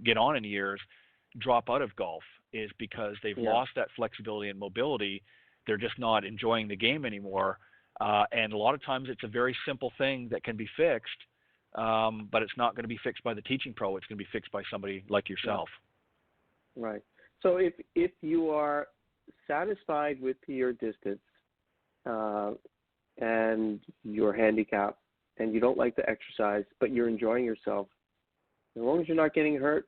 get on in years, drop out of golf, is because they've lost that flexibility and mobility. They're just not enjoying the game anymore. And a lot of times it's a very simple thing that can be fixed, but it's not going to be fixed by the teaching pro. It's going to be fixed by somebody like yourself. Right. So if you are satisfied with your distance, and your handicap, and you don't like the exercise, but you're enjoying yourself, as long as you're not getting hurt,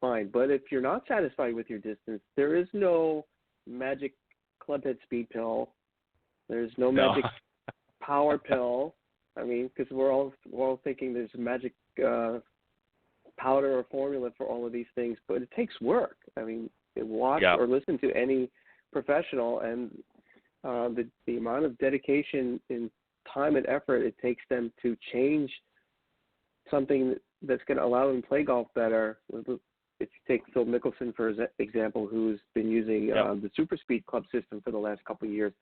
fine. But if you're not satisfied with your distance, there is no magic clubhead speed pill. There's no magic power pill. I mean, because we're all thinking there's a magic powder or formula for all of these things, but it takes work. I mean, watch or listen to any professional, and the amount of dedication in time and effort it takes them to change something that's going to allow them to play golf better. If you take Phil Mickelson, for example, who's been using the Super Speed club system for the last couple of years,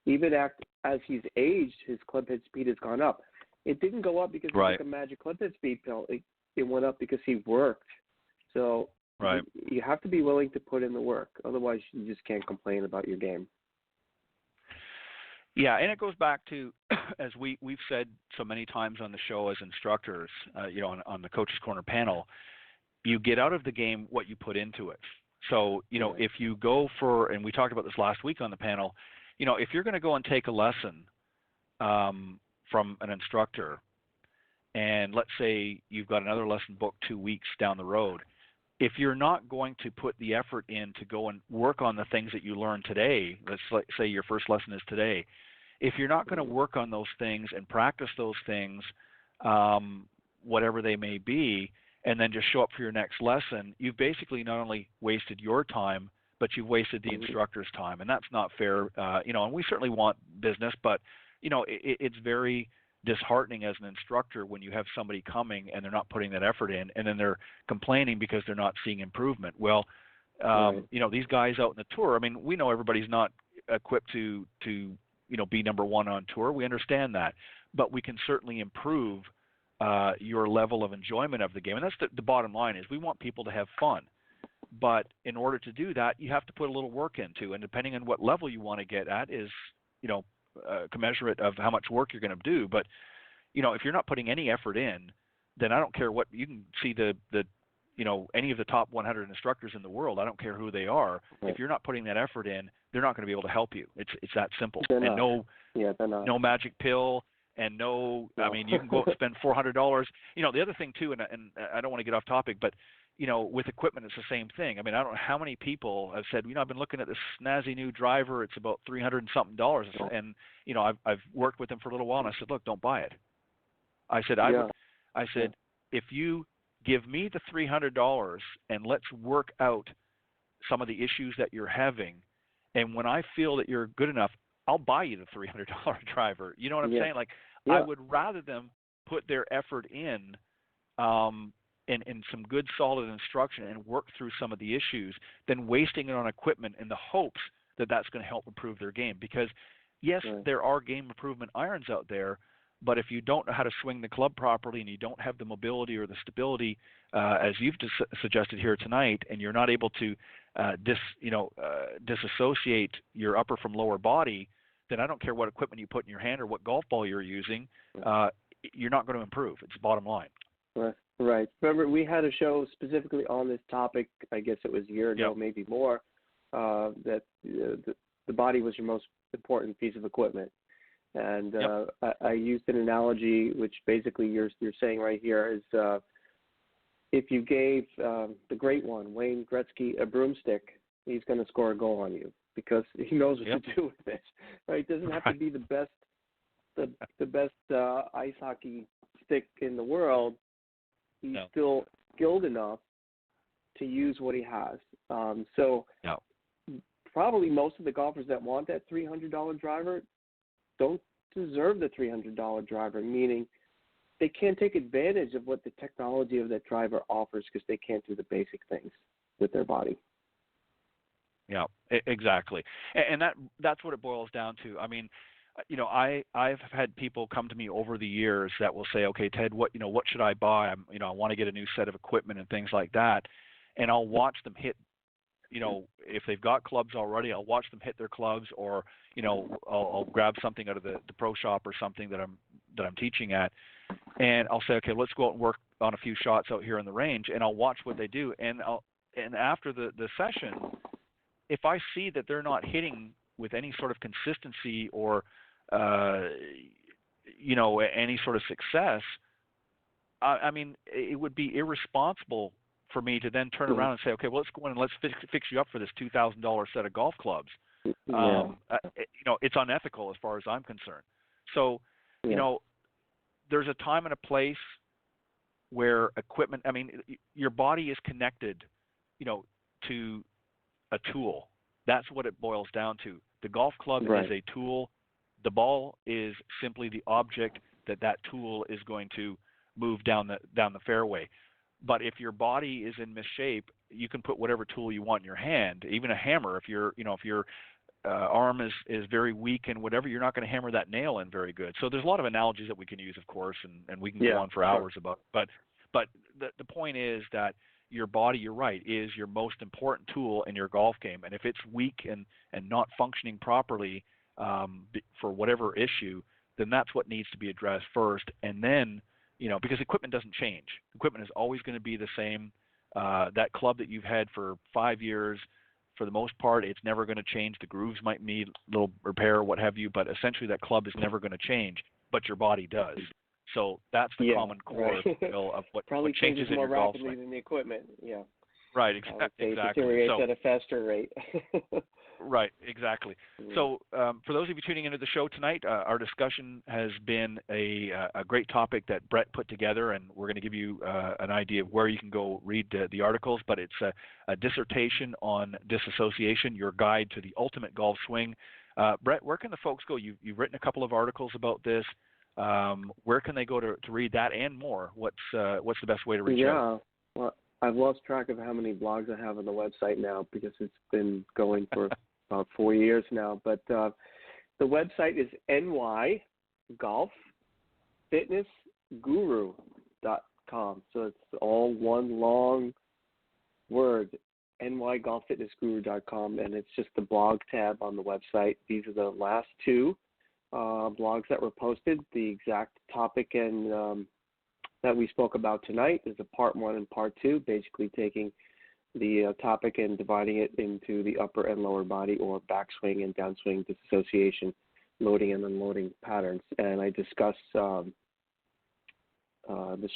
even as he's aged, his clubhead speed has gone up. It didn't go up because he took a magic clubhead speed pill. It went up because he worked. So you have to be willing to put in the work. Otherwise, you just can't complain about your game. Yeah, and it goes back to, as we've said so many times on the show as instructors, on the Coach's Corner panel, you get out of the game what you put into it. So, if you go and we talked about this last week on the panel, if you're going to go and take a lesson from an instructor, and let's say you've got another lesson booked 2 weeks down the road, if you're not going to put the effort in to go and work on the things that you learned today, let's say your first lesson is today, if you're not going to work on those things and practice those things, whatever they may be, and then just show up for your next lesson, you've basically not only wasted your time, but you've wasted the instructor's time, and that's not fair. And we certainly want business, but it's very disheartening as an instructor when you have somebody coming and they're not putting that effort in, and then they're complaining because they're not seeing improvement. Well, these guys out in the tour, I mean, we know everybody's not equipped to be number one on tour. We understand that, but we can certainly improve your level of enjoyment of the game. And that's the bottom line is we want people to have fun. But in order to do that, you have to put a little work into, and depending on what level you want to get at is, commensurate of how much work you're going to do. But, if you're not putting any effort in, then I don't care what you can see any of the top 100 instructors in the world. I don't care who they are. Right. If you're not putting that effort in, they're not going to be able to help you. It's that simple. They're and not. No magic pill. And I mean, you can go spend $400. The other thing too, and I don't want to get off topic, but with equipment, it's the same thing. I mean, I don't know how many people have said, I've been looking at this snazzy new driver. It's about $300 and something, and I've worked with them for a little while, and I said, look, don't buy it. I said, if you give me the $300 and let's work out some of the issues that you're having, and when I feel that you're good enough, I'll buy you the $300 driver. You know what I'm saying? Like, I would rather them put their effort in and some good solid instruction and work through some of the issues than wasting it on equipment in the hopes that that's going to help improve their game. Because yes, there are game improvement irons out there, but if you don't know how to swing the club properly and you don't have the mobility or the stability, as you've suggested here tonight, and you're not able to disassociate your upper from lower body, then I don't care what equipment you put in your hand or what golf ball you're using, you're not going to improve. It's the bottom line. Right. Remember, we had a show specifically on this topic, I guess it was a year ago, maybe more, that the body was your most important piece of equipment. And I used an analogy, which basically you're saying right here is if you gave the great one, Wayne Gretzky, a broomstick, he's going to score a goal on you because he knows what to do with it. Right? It doesn't have to be the best ice hockey stick in the world. He's still skilled enough to use what he has. Probably most of the golfers that want that $300 driver don't deserve the $300 driver, meaning they can't take advantage of what the technology of that driver offers because they can't do the basic things with their body. Yeah, exactly. And that's what it boils down to. I mean, I've had people come to me over the years that will say, okay, Ted, what should I buy? I want to get a new set of equipment and things like that. And I'll watch them hit, if they've got clubs already, I'll watch them hit their clubs, or, I'll grab something out of the pro shop or something that I'm teaching at. And I'll say, okay, let's go out and work on a few shots out here in the range, and I'll watch what they do. And after the session, if I see that they're not hitting with any sort of consistency or any sort of success, I mean, it would be irresponsible for me to then turn around and say, okay, well, let's go in and let's fix you up for this $2,000 set of golf clubs. It's unethical as far as I'm concerned. So, there's a time and a place where equipment, I mean, your body is connected, to a tool. That's what it boils down to. The golf club is a tool. The ball is simply the object that tool is going to move down the fairway. But if your body is in misshape, you can put whatever tool you want in your hand, even a hammer. If your arm is very weak and whatever, you're not going to hammer that nail in very good. So there's a lot of analogies that we can use, of course, and we can go on for hours about. But the point is that your body, you're right, is your most important tool in your golf game. And if it's weak and not functioning properly for whatever issue, then that's what needs to be addressed first. And then, because equipment doesn't change. Equipment is always going to be the same. That club that you've had for 5 years, for the most part, it's never going to change. The grooves might need a little repair or what have you, but essentially that club is never going to change, but your body does. So that's the common core of what changes in your golf swing. Probably changes more rapidly than the equipment, Right, exactly. It deteriorates at a faster rate. Right, exactly. So for those of you tuning into the show tonight, our discussion has been a great topic that Brett put together, and we're going to give you an idea of where you can go read the articles, but it's a dissertation on disassociation, your guide to the ultimate golf swing. Brett, where can the folks go? You've written a couple of articles about this. Where can they go to read that and more? What's the best way to reach out? Well, I've lost track of how many blogs I have on the website now because it's been going for about 4 years now. But the website is nygolffitnessguru.com. So it's all one long word, nygolffitnessguru.com, and it's just the blog tab on the website. These are the last two blogs that were posted. The exact topic and that we spoke about tonight is a part 1 and part 2, basically taking the topic and dividing it into the upper and lower body, or backswing and downswing disassociation, loading and unloading patterns. And I discuss the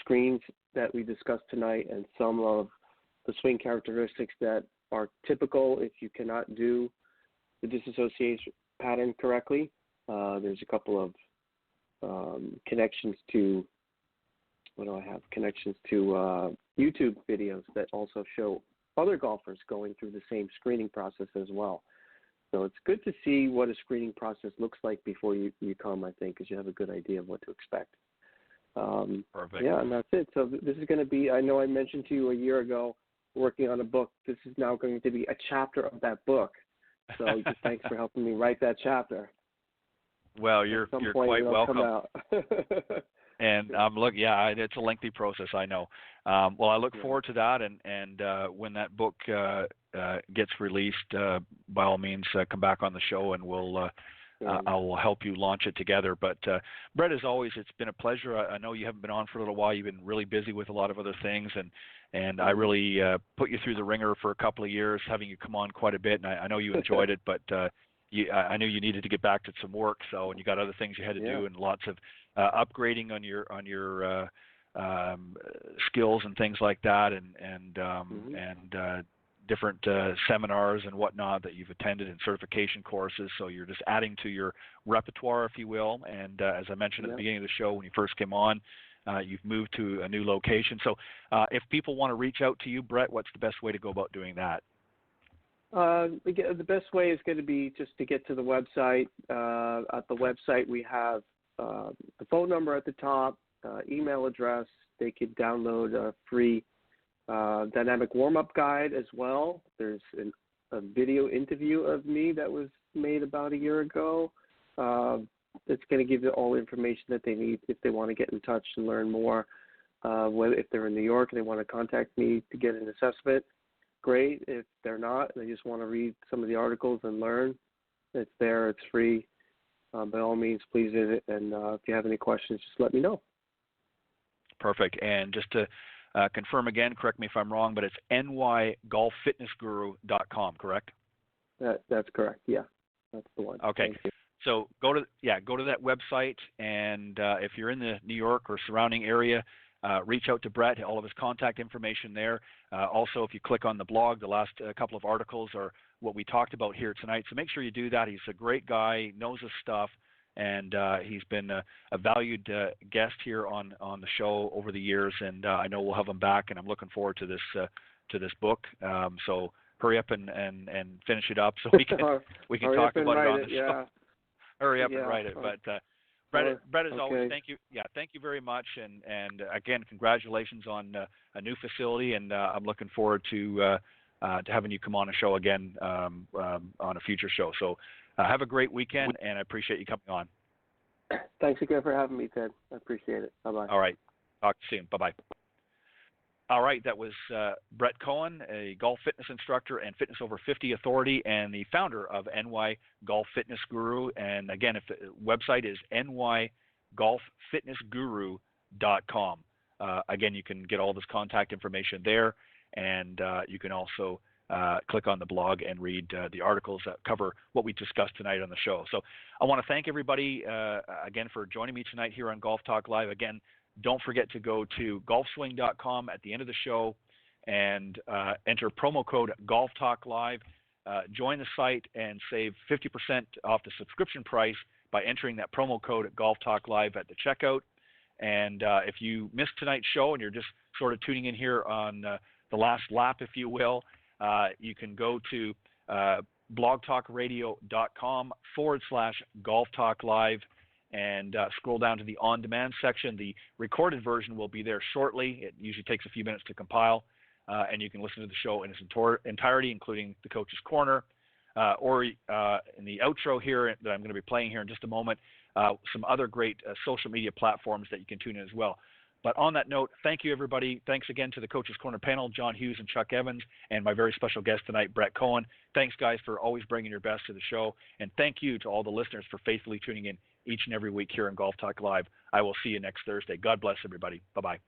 screens that we discussed tonight and some of the swing characteristics that are typical if you cannot do the disassociation pattern correctly. There's a couple of connections to YouTube videos that also show other golfers going through the same screening process as well. So it's good to see what a screening process looks like before you come, I think, because you have a good idea of what to expect. Perfect. Yeah, and that's it. So this is going to be, I know I mentioned to you a year ago, working on a book. This is now going to be a chapter of that book. So just thanks for helping me write that chapter. Well, you're quite welcome. Come out. And look, yeah, it's a lengthy process, I know. Well, I look forward to that, and when that book gets released, by all means, come back on the show, and I will help you launch it together. But Brett, as always, it's been a pleasure. I know you haven't been on for a little while. You've been really busy with a lot of other things, and I really put you through the ringer for a couple of years, having you come on quite a bit, and I know you enjoyed it, but I knew you needed to get back to some work, and you got other things you had to do, and lots of upgrading on your skills and things like that, and different seminars and whatnot that you've attended and certification courses. So you're just adding to your repertoire, if you will. And as I mentioned at the beginning of the show, when you first came on, you've moved to a new location. So if people want to reach out to you, Brett, what's the best way to go about doing that? The best way is going to be just to get to the website. At the website, we have the phone number at the top, email address. They could download a free dynamic warm-up guide as well. There's a video interview of me that was made about a year ago. It's going to give you all the information that they need if they want to get in touch and learn more. Whether if they're in New York and they want to contact me to get an assessment, great. If they're not, and they just want to read some of the articles and learn, it's there. It's free. By all means, please visit. And if you have any questions, just let me know. Perfect. And just to confirm again, correct me if I'm wrong, but it's nygolffitnessguru.com, correct? That's correct. Yeah, that's the one. Okay. So go to that website, and if you're in the New York or surrounding area, reach out to Brett. All of his contact information there. Also, if you click on the blog, the last couple of articles are what we talked about here tonight. So make sure you do that. He's a great guy, knows his stuff, and he's been a valued guest here on the show over the years. And I know we'll have him back, and I'm looking forward to this book. So hurry up and finish it up so we can talk about it on the show. Yeah. Hurry up and write it. But Brett, as always, thank you. Yeah, thank you very much. And again, congratulations on a new facility. And I'm looking forward to having you come on a show again on a future show. So have a great weekend, and I appreciate you coming on. Thanks again for having me, Ted. I appreciate it. Bye-bye. All right. Talk to you soon. Bye-bye. All right, that was Brett Cohen, a golf fitness instructor and Fitness Over 50 authority, and the founder of NY Golf Fitness Guru. And again, if the website is nygolffitnessguru.com. Again, you can get all this contact information there, and you can also click on the blog and read the articles that cover what we discussed tonight on the show. So I want to thank everybody again for joining me tonight here on Golf Talk Live. Again, don't forget to go to golfswing.com at the end of the show and enter promo code Golf Talk Live. Join the site and save 50% off the subscription price by entering that promo code Golf Talk Live at the checkout. And if you missed tonight's show and you're just sort of tuning in here on the last lap, if you will, you can go to blogtalkradio.com/Golf Talk Live and scroll down to the on-demand section. The recorded version will be there shortly. It usually takes a few minutes to compile, and you can listen to the show in its entirety, including the Coach's Corner, or in the outro here that I'm going to be playing here in just a moment, some other great social media platforms that you can tune in as well. But on that note, thank you, everybody. Thanks again to the Coach's Corner panel, John Hughes and Chuck Evans, and my very special guest tonight, Brett Cohen. Thanks, guys, for always bringing your best to the show. And thank you to all the listeners for faithfully tuning in each and every week here on Golf Talk Live. I will see you next Thursday. God bless everybody. Bye-bye.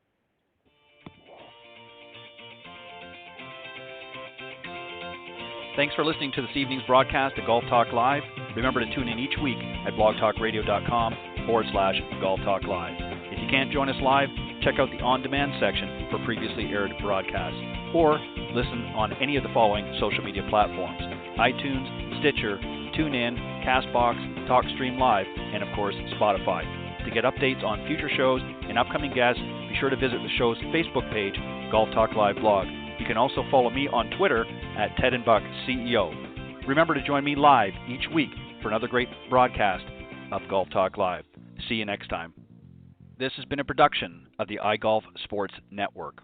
Thanks for listening to this evening's broadcast of Golf Talk Live. Remember to tune in each week at blogtalkradio.com/Golf Talk Live. If you can't join us live, check out the on-demand section for previously aired broadcasts, or listen on any of the following social media platforms: iTunes, Stitcher, TuneIn, CastBox, TalkStream Live, and of course, Spotify. To get updates on future shows and upcoming guests, be sure to visit the show's Facebook page, Golf Talk Live Blog. You can also follow me on Twitter at Ted and Buck CEO. Remember to join me live each week for another great broadcast of Golf Talk Live. See you next time. This has been a production of the iGolf Sports Network.